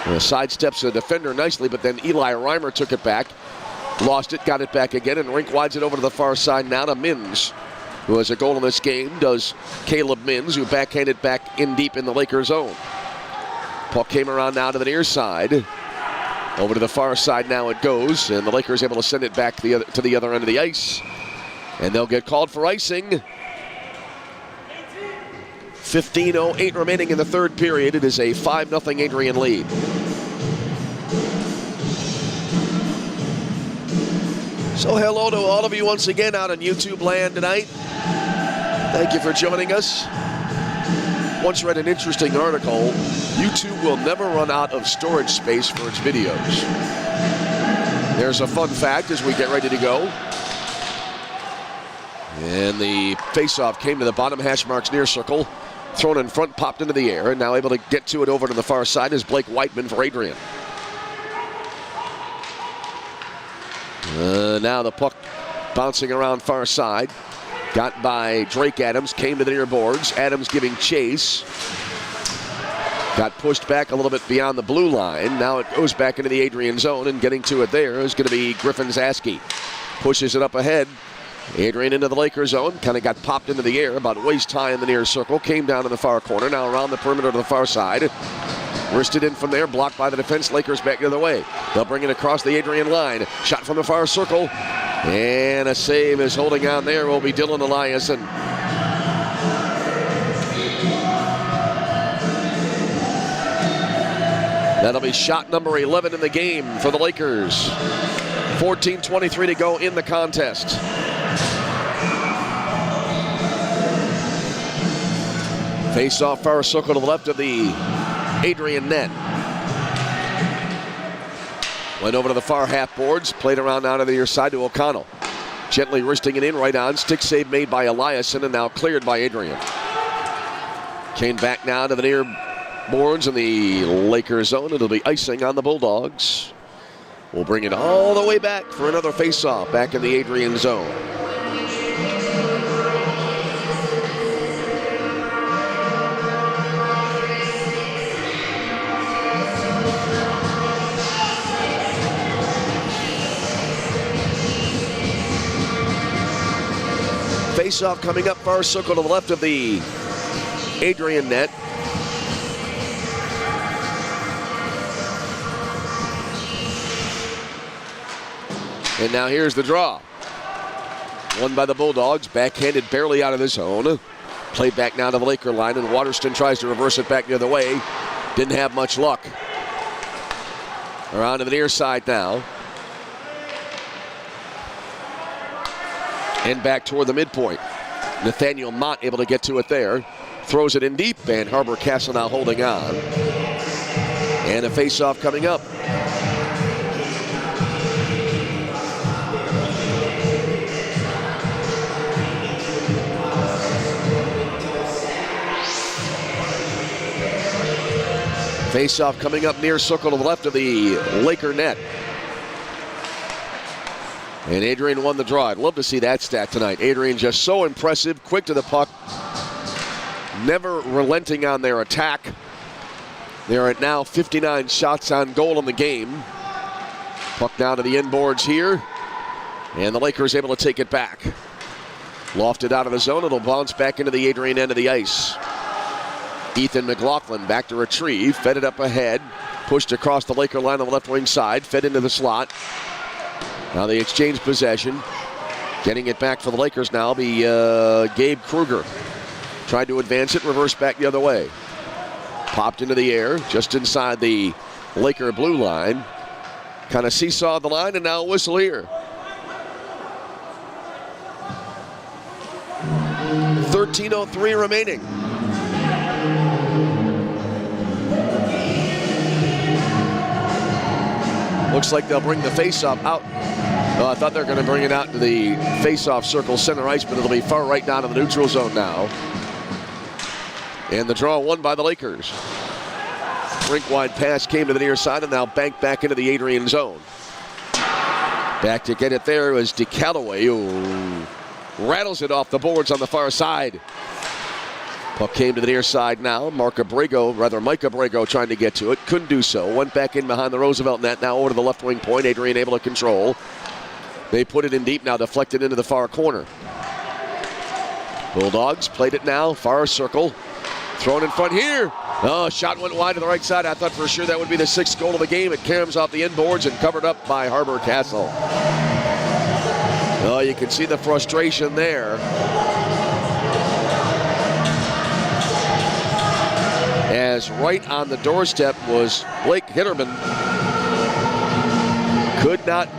Sidesteps the defender nicely, but then Eli Reimer took it back. Lost it, got it back again, and rink wides it over to the far side now to Mins, who has a goal in this game. Does Caleb Mins, who backhanded back in deep in the Lakers zone. Puck came around now to the near side. Over to the far side now it goes, and the Lakers able to send it back to the other end of the ice. And they'll get called for icing. 15:08 remaining in the third period. It is a 5-0 Adrian lead. So hello to all of you once again out on YouTube land tonight. Thank you for joining us. Once read an interesting article. YouTube will never run out of storage space for its videos. There's a fun fact as we get ready to go. And the face-off came to the bottom hash marks near circle. Thrown in front, popped into the air, and now able to get to it over to the far side is Blake Weidman for Adrian. Now the puck bouncing around far side. Got by Drake Adams, came to the near boards. Adams giving chase. Got pushed back a little bit beyond the blue line. Now it goes back into the Adrian zone, and getting to it there is going to be Griffin Zaski. Pushes it up ahead. Adrian into the Lakers zone, kind of got popped into the air, about waist high in the near circle, came down in the far corner, now around the perimeter to the far side. Wristed in from there, blocked by the defense, Lakers back the other way. They'll bring it across the Adrian line. Shot from the far circle, and a save is holding on there will be Dylan Eliason. That'll be shot number 11 in the game for the Lakers. 14:23 to go in the contest. Face-off far circle to the left of the Adrian net. Went over to the far half boards, played around now to the near side to O'Connell. Gently wristing it in, right on. Stick save made by Eliason, and now cleared by Adrian. Came back now to the near boards in the Lakers zone. It'll be icing on the Bulldogs. We'll bring it all the way back for another face-off back in the Adrian zone. Face-off coming up far circle to the left of the Adrian net. And now here's the draw. Won by the Bulldogs, backhanded barely out of the zone. Played back now to the Laker line, and Waterston tries to reverse it back the other way. Didn't have much luck. Around to the near side now. And back toward the midpoint. Nathaniel Mott able to get to it there. Throws it in deep, and Harbor Castle now holding on. And a face-off coming up. Face-off coming up near circle to the left of the Laker net. And Adrian won the draw. I'd love to see that stat tonight. Adrian just so impressive, quick to the puck, never relenting on their attack. They're at now 59 shots on goal in the game. Puck now to the inboards here. And the Lakers able to take it back. Lofted out of the zone. It'll bounce back into the Adrian end of the ice. Ethan McLaughlin back to retrieve, fed it up ahead, pushed across the Laker line on the left wing side, fed into the slot. Now they exchange possession. Getting it back for the Lakers now will be Gabe Kruger. Tried to advance it, reverse back the other way. Popped into the air, just inside the Laker blue line. Kind of seesawed the line, and now a whistle here. 13:03 remaining. Looks like they'll bring the face-off out. Well, I thought they were going to bring it out to the face-off circle center ice, but it'll be far right down to the neutral zone now. And the draw won by the Lakers. Rink-wide pass came to the near side and now banked back into the Adrian zone. Back to get it there was DeCallaway, who rattles it off the boards on the far side. Puck came to the near side now. Mike Abrego trying to get to it. Couldn't do so. Went back in behind the Roosevelt net. Now over to the left wing point. Adrian able to control. They put it in deep now, deflected into the far corner. Bulldogs played it now. Far circle. Thrown in front here. Oh, shot went wide to the right side. I thought for sure that would be the 6th goal of the game. It caroms off the inboards and covered up by Harbor Castle. Oh, you can see the frustration there. As right on the doorstep was Blake Hitterman. Could not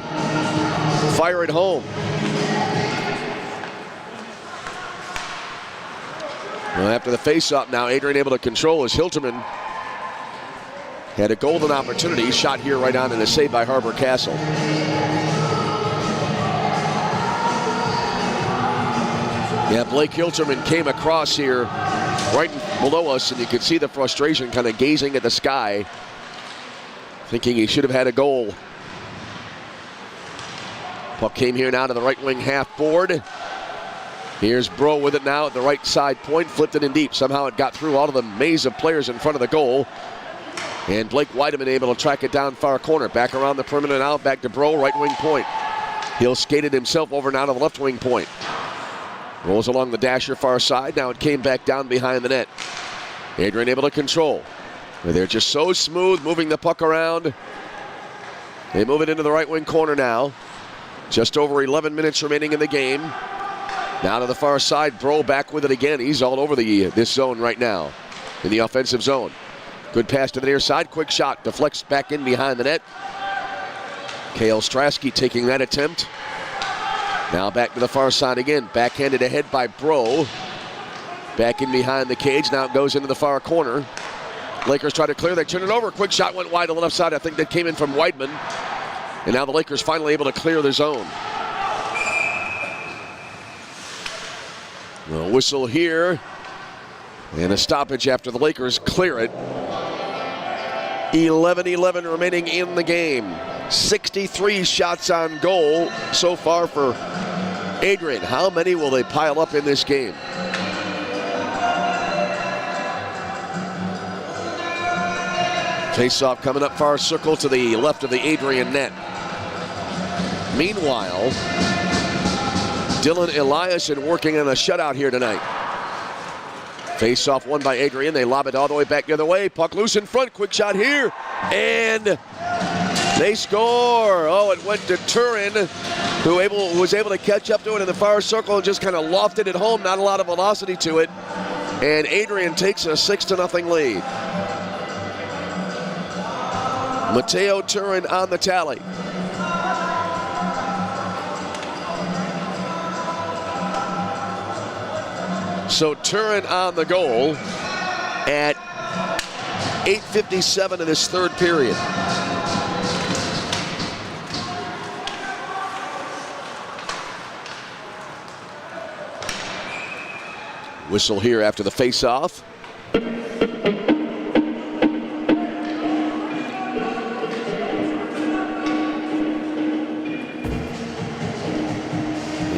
fire it home. Well, after the face-off now, Adrian able to control as Hilterman had a golden opportunity. Shot here right on and a save by Harbor Castle. Yeah, Blake Hilterman came across here right below us, and you could see the frustration kind of gazing at the sky, thinking he should have had a goal. Puck came here now to the right wing half board. Here's Bro with it now at the right side point, flipped it in deep. Somehow it got through all of the maze of players in front of the goal. And Blake Weideman able to track it down far corner. Back around the perimeter now, back to Bro, right wing point. He'll skate it himself over now to the left wing point. Rolls along the dasher far side. Now it came back down behind the net. Adrian able to control. They're just so smooth moving the puck around. They move it into the right wing corner now. Just over 11 minutes remaining in the game. Now to the far side. Bro back with it again. He's all over this zone right now in the offensive zone. Good pass to the near side. Quick shot. Deflects back in behind the net. Kale Strasky taking that attempt. Now back to the far side again. Backhanded ahead by Bro. Back in behind the cage. Now it goes into the far corner. Lakers try to clear. They turn it over. Quick shot went wide to the left side. I think that came in from Weidman. And now the Lakers finally able to clear the zone. A whistle here. And a stoppage after the Lakers clear it. 11-11 remaining in the game. 63 shots on goal so far for Adrian. How many will they pile up in this game? Face-off coming up far circle to the left of the Adrian net. Meanwhile, Dylan Eliason working on a shutout here tonight. Face off won by Adrian. They lob it all the way back the other way. Puck loose in front. Quick shot here. And they score. Oh, it went to Turin, who was able to catch up to it in the far circle and just kind of lofted it home. Not a lot of velocity to it. And Adrian takes a 6-0 lead. Mateo Turin on the tally. So Turin on the goal at 8:57 of this third period. Whistle here after the face-off.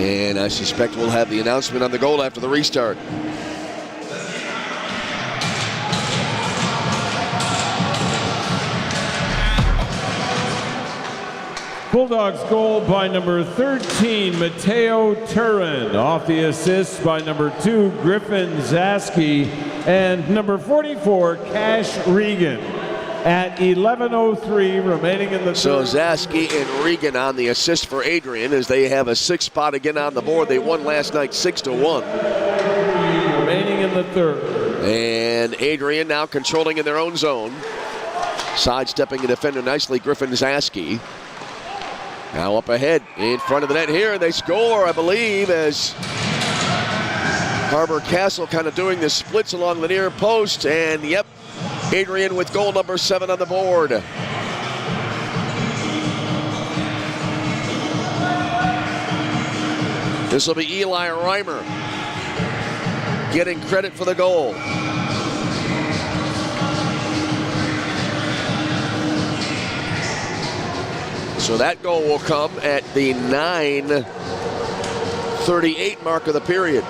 And I suspect we'll have the announcement on the goal after the restart. Bulldogs goal by number 13, Mateo Turin. Off the assist by number 2, Griffin Zaski. And number 44, Cash Regan. At 11:03 remaining in the So third. Zaski and Regan on the assist for Adrian as they have a 6th spot again on the board. They won last night 6-1. Remaining in the third. And Adrian now controlling in their own zone. Sidestepping a defender nicely, Griffin Zaski. Now up ahead in front of the net here, and they score, I believe, as Harbor Castle kind of doing the splits along the near post. And yep, Adrian with goal number 7 on the board. This will be Eli Reimer getting credit for the goal. So that goal will come at the 9:38 mark of the period.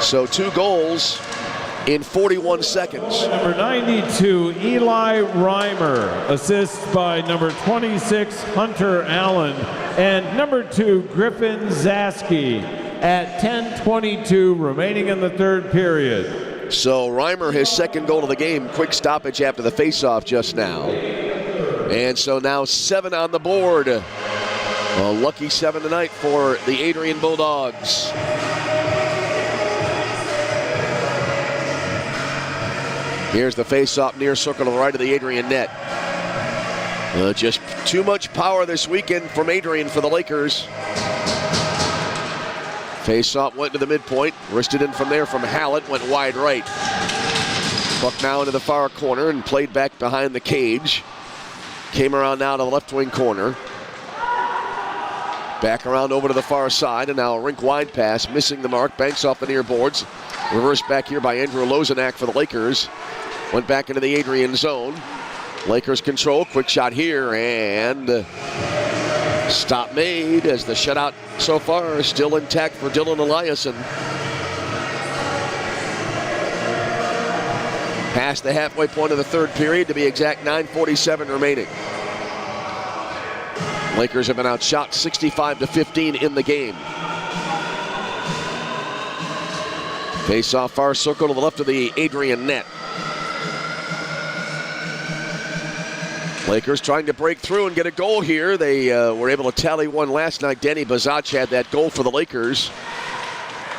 So 2 goals in 41 seconds. Number 92, Eli Reimer. Assists by number 26, Hunter Allen. And number 2, Griffin Zaski. At 10:22 remaining in the third period. So Reimer, his 2nd goal of the game. Quick stoppage after the faceoff just now. And so now 7 on the board. A lucky 7 tonight for the Adrian Bulldogs. Here's the face-off near circle to the right of the Adrian net. Just too much power this weekend from Adrian for the Lakers. Face-off went to the midpoint. Wristed in from there from Hallett. Went wide right. Puck now into the far corner and played back behind the cage. Came around now to the left wing corner. Back around over to the far side, and now a rink wide pass, missing the mark, banks off the near boards. Reversed back here by Andrew Lozenak for the Lakers. Went back into the Adrian zone. Lakers control, quick shot here, and stop made as the shutout so far is still intact for Dylan Eliason. Past the halfway point of the third period, to be exact, 9:47 remaining. Lakers have been outshot 65-15 in the game. Face off far circle to the left of the Adrian net. Lakers trying to break through and get a goal here. They were able to tally one last night. Danny Bazach had that goal for the Lakers.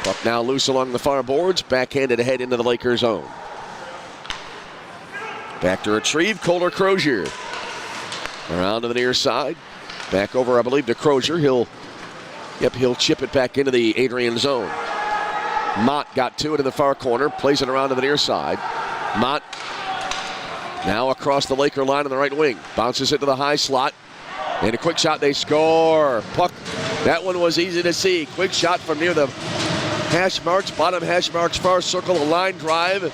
Puck now loose along the far boards, backhanded ahead into the Lakers zone. Back to retrieve, Kohler Crozier. Around to the near side. Back over, I believe, to Crozier. He'll chip it back into the Adrian zone. Mott got to it in the far corner, plays it around to the near side. Mott now across the Laker line on the right wing. Bounces it to the high slot. And a quick shot, they score. Puck, that one was easy to see. Quick shot from near the hash marks, bottom hash marks, far circle, a line drive.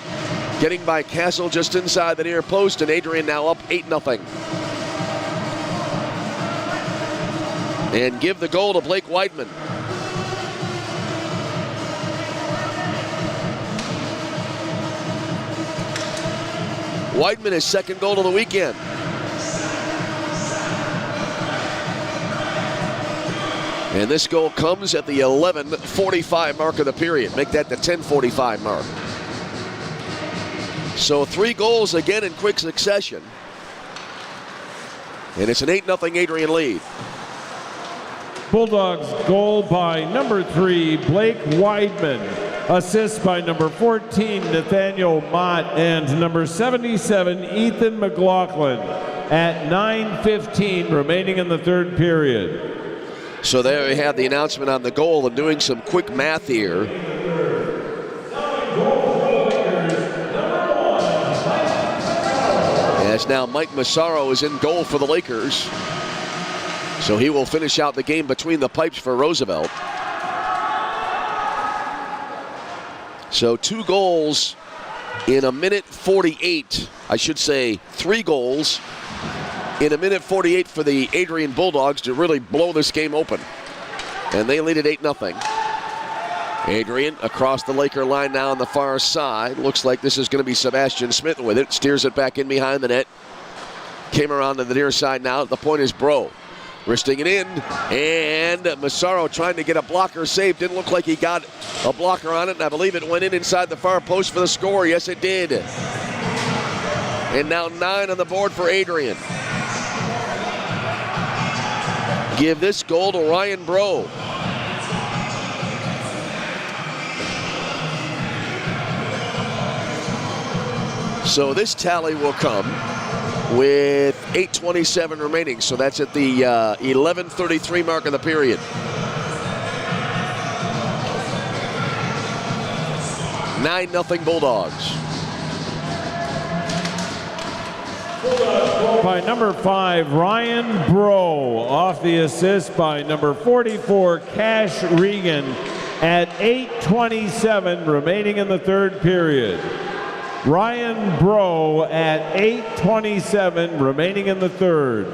Getting by Castle just inside the near post, and Adrian now up 8-0. And give the goal to Blake Weidman. Weidman, his 2nd goal of the weekend. And this goal comes at the 11:45 mark of the period. Make that the 10:45 mark. So 3 goals again in quick succession. And it's an 8-0 Adrian lead. Bulldogs goal by number 3, Blake Weidman. Assist by number 14, Nathaniel Mott, and number 77, Ethan McLaughlin, at 9:15 remaining in the third period. So there we have the announcement on the goal, and doing some quick math here. As now Mike Massaro is in goal for the Lakers. So he will finish out the game between the pipes for Roosevelt. So 2 goals in a minute 48. I should say 3 goals in a minute 48 for the Adrian Bulldogs to really blow this game open. And they lead it 8-0. Adrian across the Laker line now on the far side. Looks like this is going to be Sebastian Smith with it. Steers it back in behind the net. Came around to the near side now. The point is Bro. Wristing it in, and Massaro trying to get a blocker save. Didn't look like he got a blocker on it, and I believe it went in inside the far post for the score. Yes, it did. And now 9 on the board for Adrian. Give this goal to Ryan Bro. So this tally will come with 8:27 remaining. So that's at the 11:33 mark of the period. 9-0 Bulldogs. By number 5, Ryan Bro, off the assist by number 44, Cash Regan, at 8:27 remaining in the third period. Ryan Bro at 8:27 remaining in the third.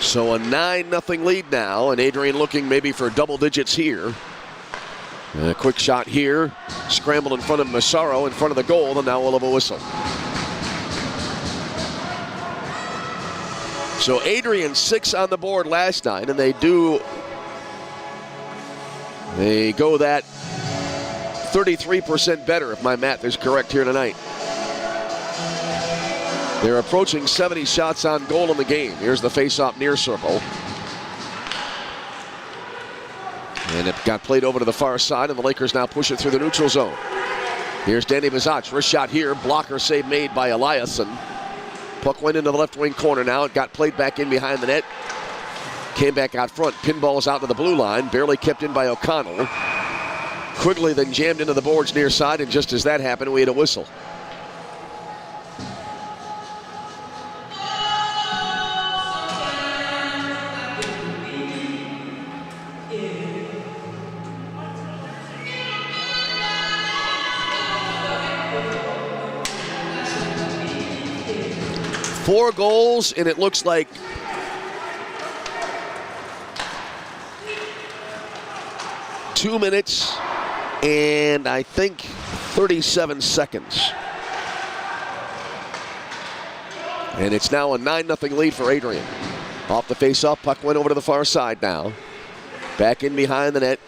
So a 9-0 lead now, and Adrian looking maybe for double digits here. A quick shot here, scrambled in front of Massaro, in front of the goal, and now we'll have a whistle. So Adrian 6 on the board last night, and they go that 33% better, if my math is correct here tonight. They're approaching 70 shots on goal in the game. Here's the face-off near circle. And it got played over to the far side, and the Lakers now push it through the neutral zone. Here's Danny Bazach. Wrist shot here. Blocker save made by Eliasson. Puck went into the left wing corner now. It got played back in behind the net. Came back out front. Pinballs out to the blue line. Barely kept in by O'Connell. Quigley then jammed into the boards near side, and just as that happened, we had a whistle. Four goals, and it looks like two minutes and I think 37 seconds. And it's now a 9-0 lead for Adrian. Off the face-off, puck went over to the far side now. Back in behind the net.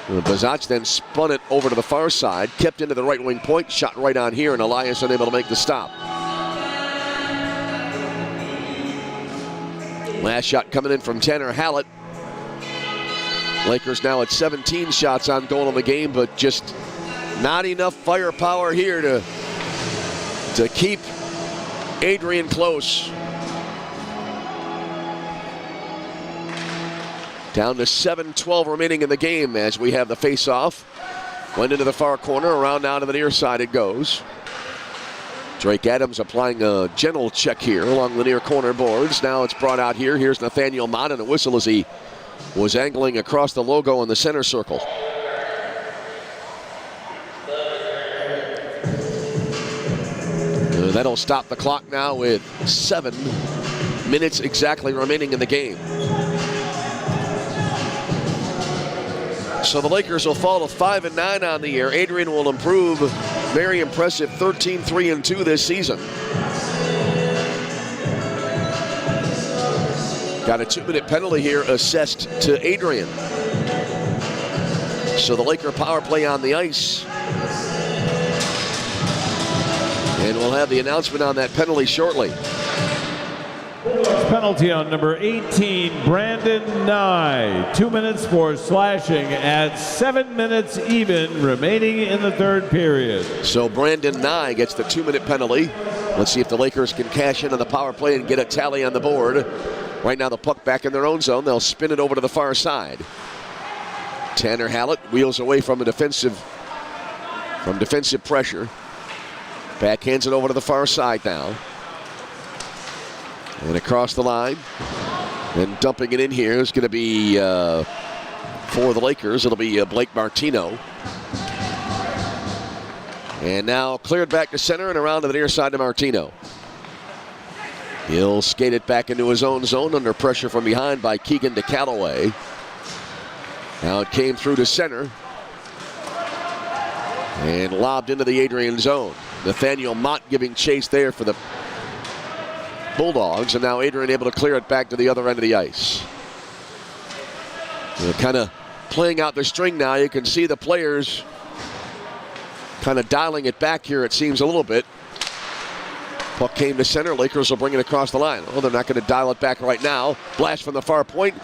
Bazach then spun it over to the far side, kept into the right wing point, shot right on here, and Elias unable to make the stop. Last shot coming in from Tanner Hallett. Lakers now at 17 shots on goal in the game, but just not enough firepower here to keep Adrian close. Down to 7:12 remaining in the game as we have the face-off. Went into the far corner, around now to the near side it goes. Drake Adams applying a gentle check here along the near corner boards. Now it's brought out here. Here's Nathaniel Mott, and a whistle as he was angling across the logo in the center circle. That'll stop the clock now with 7 minutes exactly remaining in the game. So the Lakers will fall to 5-9 on the year. Adrian will improve. Very impressive 13-3-2 this season. Got a 2-minute penalty here assessed to Adrian. So the Laker power play on the ice. And we'll have the announcement on that penalty shortly. Penalty on number 18, Brandon Nye. 2 minutes for slashing at 7 minutes even remaining in the third period. So Brandon Nye gets the 2-minute penalty. Let's see if the Lakers can cash in on the power play and get a tally on the board. Right now the puck back in their own zone. They'll spin it over to the far side. Tanner Hallett wheels away from defensive pressure. Backhands it over to the far side now. And across the line. And dumping it in here is going to be, for the Lakers, it'll be Blake Martino. And now cleared back to center and around to the near side to Martino. He'll skate it back into his own zone under pressure from behind by Keegan DeCallaway. Now it came through to center. And lobbed into the Adrian zone. Nathaniel Mott giving chase there for the Bulldogs, and now Adrian able to clear it back to the other end of the ice. They're kind of playing out their string now. You can see the players kind of dialing it back here, it seems, a little bit. Puck came to center. Lakers will bring it across the line. Oh, they're not going to dial it back right now. Blast from the far point,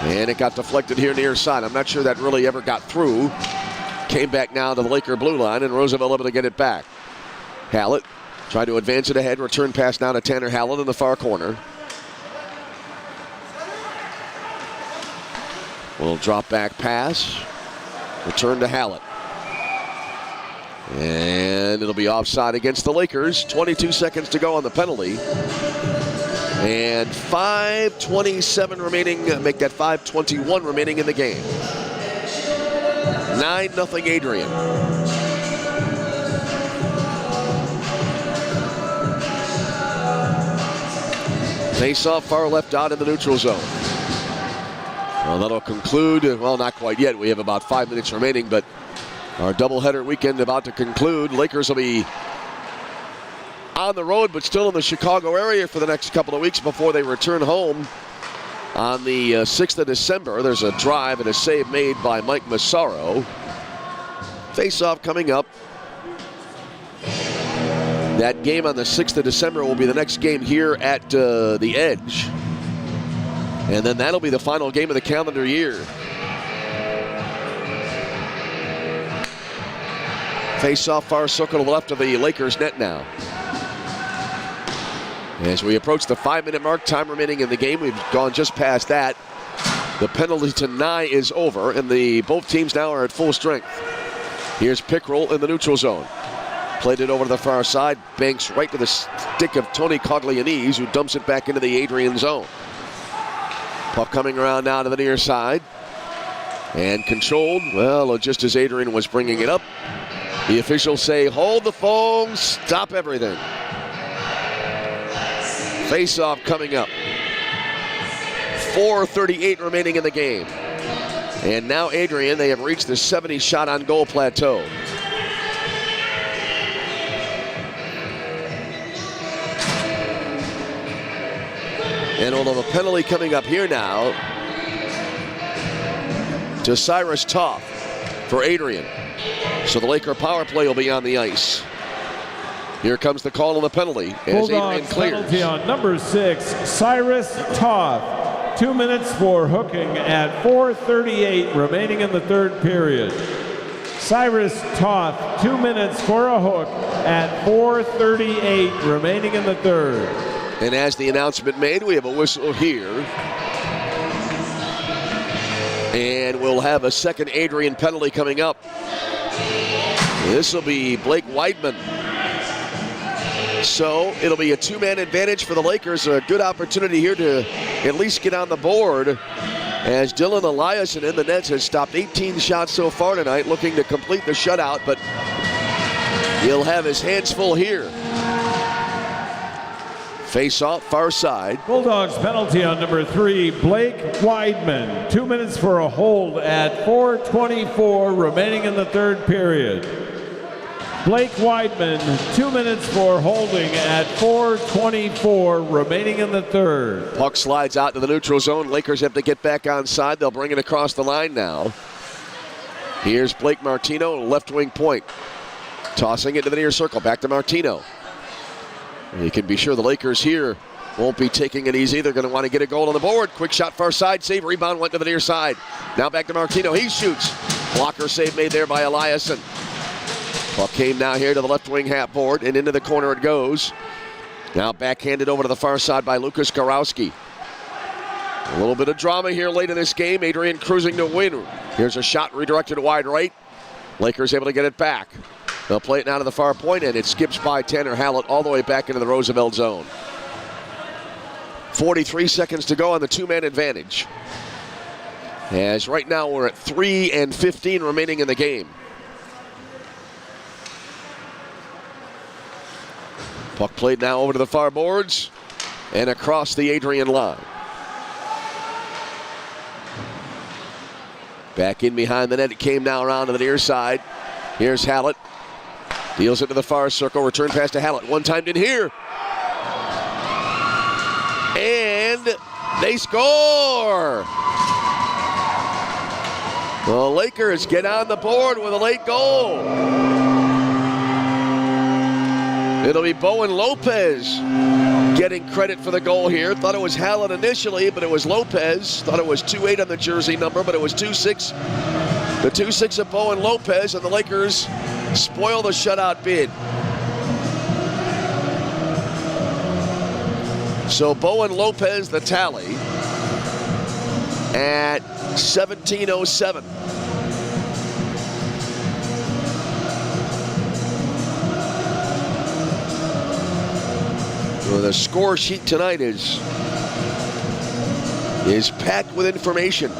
and it got deflected here near side. I'm not sure that really ever got through. Came back now to the Laker blue line, and Roosevelt able to get it back. Hallett tried to advance it ahead. Return pass now to Tanner Hallett in the far corner. Little drop back pass. Return to Hallett. And it'll be offside against the Lakers. 22 seconds to go on the penalty. And 5:27 remaining. Make that 5:21 remaining in the game. 9-0 Adrian. Face-off far left out in the neutral zone. Well, that'll conclude, well, not quite yet. We have about 5 minutes remaining, but our doubleheader weekend about to conclude. Lakers will be on the road, but still in the Chicago area for the next couple of weeks before they return home on the 6th of December. There's a drive and a save made by Mike Massaro. Face-off coming up. That game on the 6th of December will be the next game here at the Edge. And then that'll be the final game of the calendar year. Face-off far circle to the left of the Lakers net now. As we approach the 5-minute mark, time remaining in the game, we've gone just past that. The penalty to Nye is over, and both teams now are at full strength. Here's Pickrell in the neutral zone. Played it over to the far side, banks right to the stick of Tony Coglianese, who dumps it back into the Adrian zone. Puck coming around now to the near side. And controlled, well, just as Adrian was bringing it up, the officials say, hold the phone, stop everything. Face-off coming up. 4:38 remaining in the game. And now Adrian, they have reached the 70 shot on goal plateau. And although a penalty coming up here now to Cyrus Toth for Adrian. So the Laker power play will be on the ice. Here comes the call on the penalty as Adrian clears. Penalty on number 6, Cyrus Toth. 2 minutes for hooking at 4:38 remaining in the third period. Cyrus Toth, 2 minutes for a hook at 4:38 remaining in the third. And as the announcement made, we have a whistle here. And we'll have a second Adrian penalty coming up. This will be Blake Weidman. So it'll be a two-man advantage for the Lakers. A good opportunity here to at least get on the board, as Dylan Eliason in the nets has stopped 18 shots so far tonight, looking to complete the shutout, but he'll have his hands full here. Face-off, far side. Bulldogs penalty on number 3, Blake Weidman. 2 minutes for a hold at 4:24 remaining in the third period. Blake Weidman, 2 minutes for holding at 4:24 remaining in the third. Puck slides out to the neutral zone. Lakers have to get back onside. They'll bring it across the line now. Here's Blake Martino, left wing point. Tossing it to the near circle. Back to Martino. And you can be sure the Lakers here won't be taking it easy. They're going to want to get a goal on the board. Quick shot far side. Save. Rebound went to the near side. Now back to Martino. He shoots. Blocker save made there by Eliasson. Puck came now here to the left wing half board, and into the corner it goes. Now backhanded over to the far side by Lukas Karowski. A little bit of drama here late in this game. Adrian cruising to win. Here's a shot redirected wide right. Lakers able to get it back. They'll play it now to the far point, and it skips by Tanner Hallett all the way back into the Roosevelt zone. 43 seconds to go on the two-man advantage. As right now we're at 3:15 remaining in the game. Puck played now over to the far boards and across the Adrian line. Back in behind the net. It came now around to the near side. Here's Hallett. Deals it to the far circle. Return pass to Hallett. One timed in here. And they score! The Lakers get on the board with a late goal. It'll be Bowen Lopez getting credit for the goal here. Thought it was Hallett initially, but it was Lopez. Thought it was 2-8 on the jersey number, but it was 2-6. The 2-6 of Bowen Lopez, and the Lakers spoil the shutout bid. So Bowen Lopez, the tally, at 17:07. Well, the score sheet tonight is packed with information.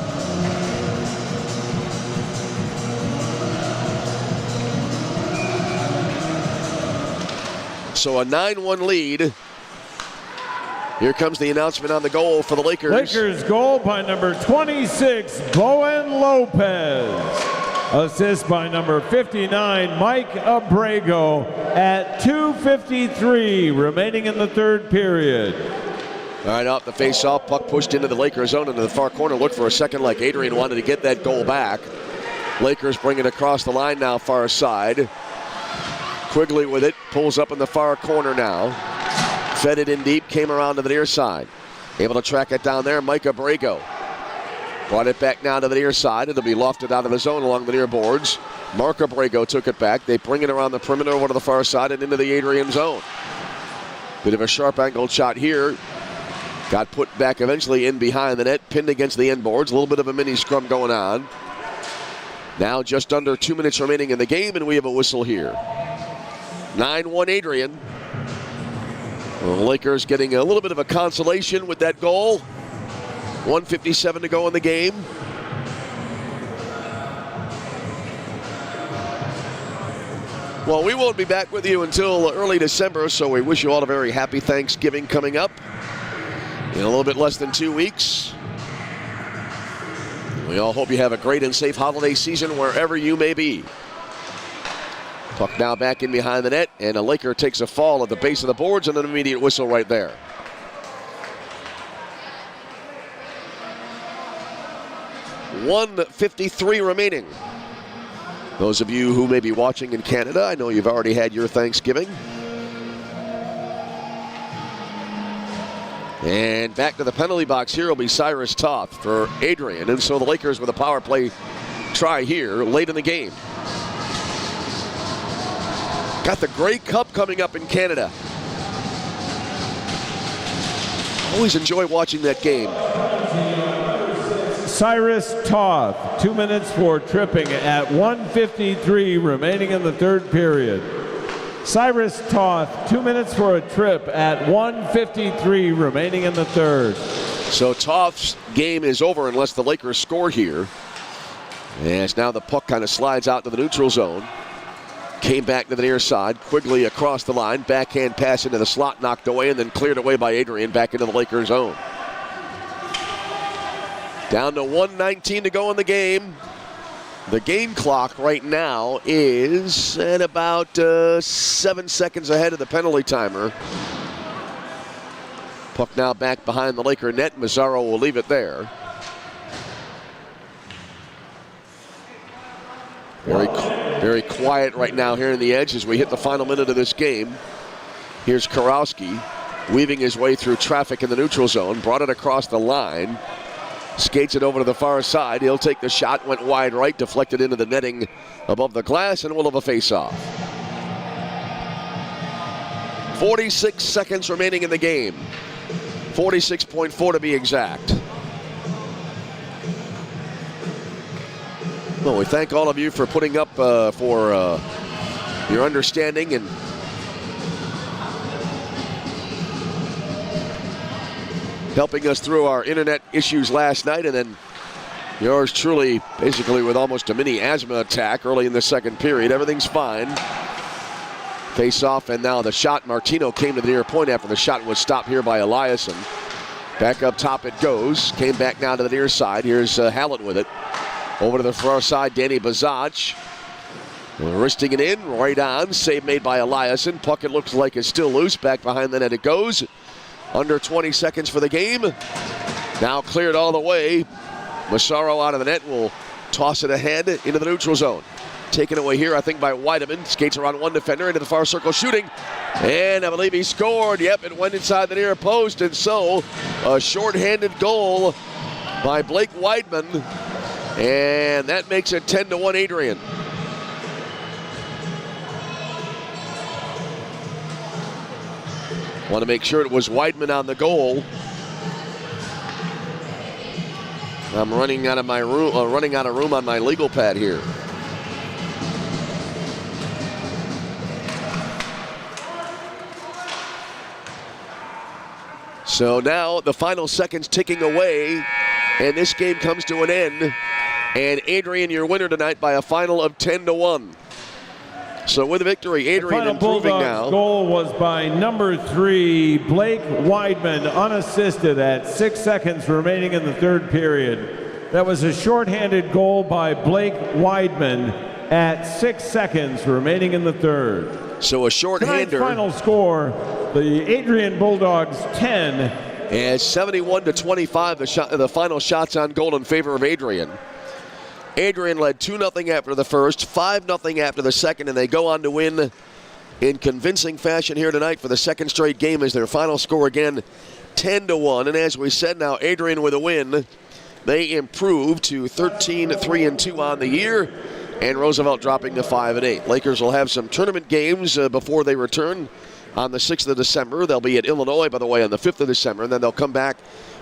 So a 9-1 lead. Here comes the announcement on the goal for the Lakers. Lakers goal by number 26, Bowen Lopez. Assist by number 59, Mike Abrego at 2:53 remaining in the third period. All right, off the face-off, puck pushed into the Lakers zone into the far corner. Looked for a second like Adrian wanted to get that goal back. Lakers bring it across the line now, far side. Quigley with it, pulls up in the far corner now. Fed it in deep, came around to the near side. Able to track it down there, Mike Abrego. Brought it back now to the near side. It'll be lofted out of the zone along the near boards. Mark Abrego took it back. They bring it around the perimeter over to the far side and into the Adrian zone. Bit of a sharp angled shot here. Got put back eventually in behind the net, pinned against the end boards. A little bit of a mini scrum going on. Now just under 2 minutes remaining in the game, and we have a whistle here. 9-1 Adrian. Well, the Lakers getting a little bit of a consolation with that goal. 1:57 to go in the game. Well, we won't be back with you until early December, so we wish you all a very happy Thanksgiving coming up in a little bit less than 2 weeks. We all hope you have a great and safe holiday season wherever you may be. Puck now back in behind the net, and a Laker takes a fall at the base of the boards and an immediate whistle right there. .153 remaining. Those of you who may be watching in Canada, I know you've already had your Thanksgiving. And back to the penalty box here will be Cyrus Toth for Adrian. And so the Lakers with a power play try here late in the game. Got the Grey Cup coming up in Canada. Always enjoy watching that game. Cyrus Toth, 2 minutes for tripping at 1:53 remaining in the third period. Cyrus Toth, 2 minutes for a trip at 1:53 remaining in the third. So Toth's game is over unless the Lakers score here. As now the puck kind of slides out to the neutral zone. Came back to the near side. Quigley across the line. Backhand pass into the slot, knocked away, and then cleared away by Adrian back into the Lakers zone. Down to 1:19 to go in the game. The game clock right now is at about 7 seconds ahead of the penalty timer. Puck now back behind the Laker net. Mazzaro will leave it there. Very quiet right now here in the edge as we hit the final minute of this game. Here's Karowski weaving his way through traffic in the neutral zone. Brought it across the line. Skates it over to the far side. He'll take the shot. Went wide right. Deflected into the netting above the glass and will have a face-off. 46 seconds remaining in the game. 46.4 to be exact. Well, we thank all of you for putting up for your understanding and helping us through our internet issues last night, and then yours truly basically with almost a mini asthma attack early in the second period. Everything's fine. Face off, and now the shot. Martino came to the near point after the shot was stopped here by Eliasson. Back up top it goes. Came back now to the near side. Here's Hallett with it. Over to the far side, Danny Bazaj. Wristing it in, right on. Save made by Eliasson. Puck, it looks like, is still loose. Back behind the net it goes. Under 20 seconds for the game. Now cleared all the way. Massaro out of the net will toss it ahead into the neutral zone. Taken away here, I think, by Weideman. Skates around one defender into the far circle shooting. And I believe he scored. Yep, it went inside the near post. And so a shorthanded goal by Blake Weideman. And that makes it 10-1 Adrian. Want to make sure it was Weideman on the goal. I'm running out of my room, room on my legal pad here. So now the final seconds ticking away, and this game comes to an end. And Adrian, your winner tonight by a final of 10-1. So with a victory, Adrian improving now. The goal was by number 3, Blake Weideman, unassisted at 6 seconds remaining in the third period. That was a shorthanded goal by Blake Weideman at 6 seconds remaining in the third. So a shorthander. Tonight's final score, the Adrian Bulldogs 10. And 71-25, the final shots on goal in favor of Adrian. Adrian led 2-0 after the first, 5-0 after the second, and they go on to win in convincing fashion here tonight for the second straight game as their final score again, 10-1. And as we said, now Adrian with a win, they improve to 13-3-2 on the year, and Roosevelt dropping to 5-8. Lakers will have some tournament games before they return on the 6th of December. They'll be at Illinois, by the way, on the 5th of December, and then they'll come back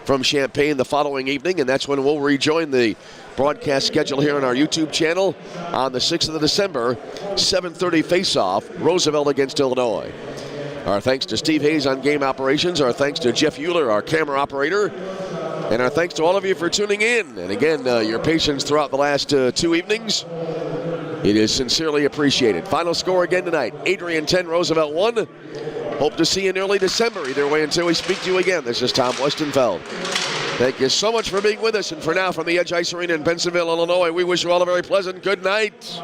from Champaign the following evening, and that's when we'll rejoin the broadcast schedule here on our YouTube channel on the 6th of December, 7:30 face-off, Roosevelt against Illinois. Our thanks to Steve Hayes on game operations. Our thanks to Jeff Euler, our camera operator. And our thanks to all of you for tuning in. And again, your patience throughout the last 2 evenings. It is sincerely appreciated. Final score again tonight, Adrian 10, Roosevelt 1. Hope to see you in early December. Either way, until we speak to you again, this is Tom Westenfeld. Thank you so much for being with us. And for now, from the Edge Ice Arena in Bensenville, Illinois, we wish you all a very pleasant good night.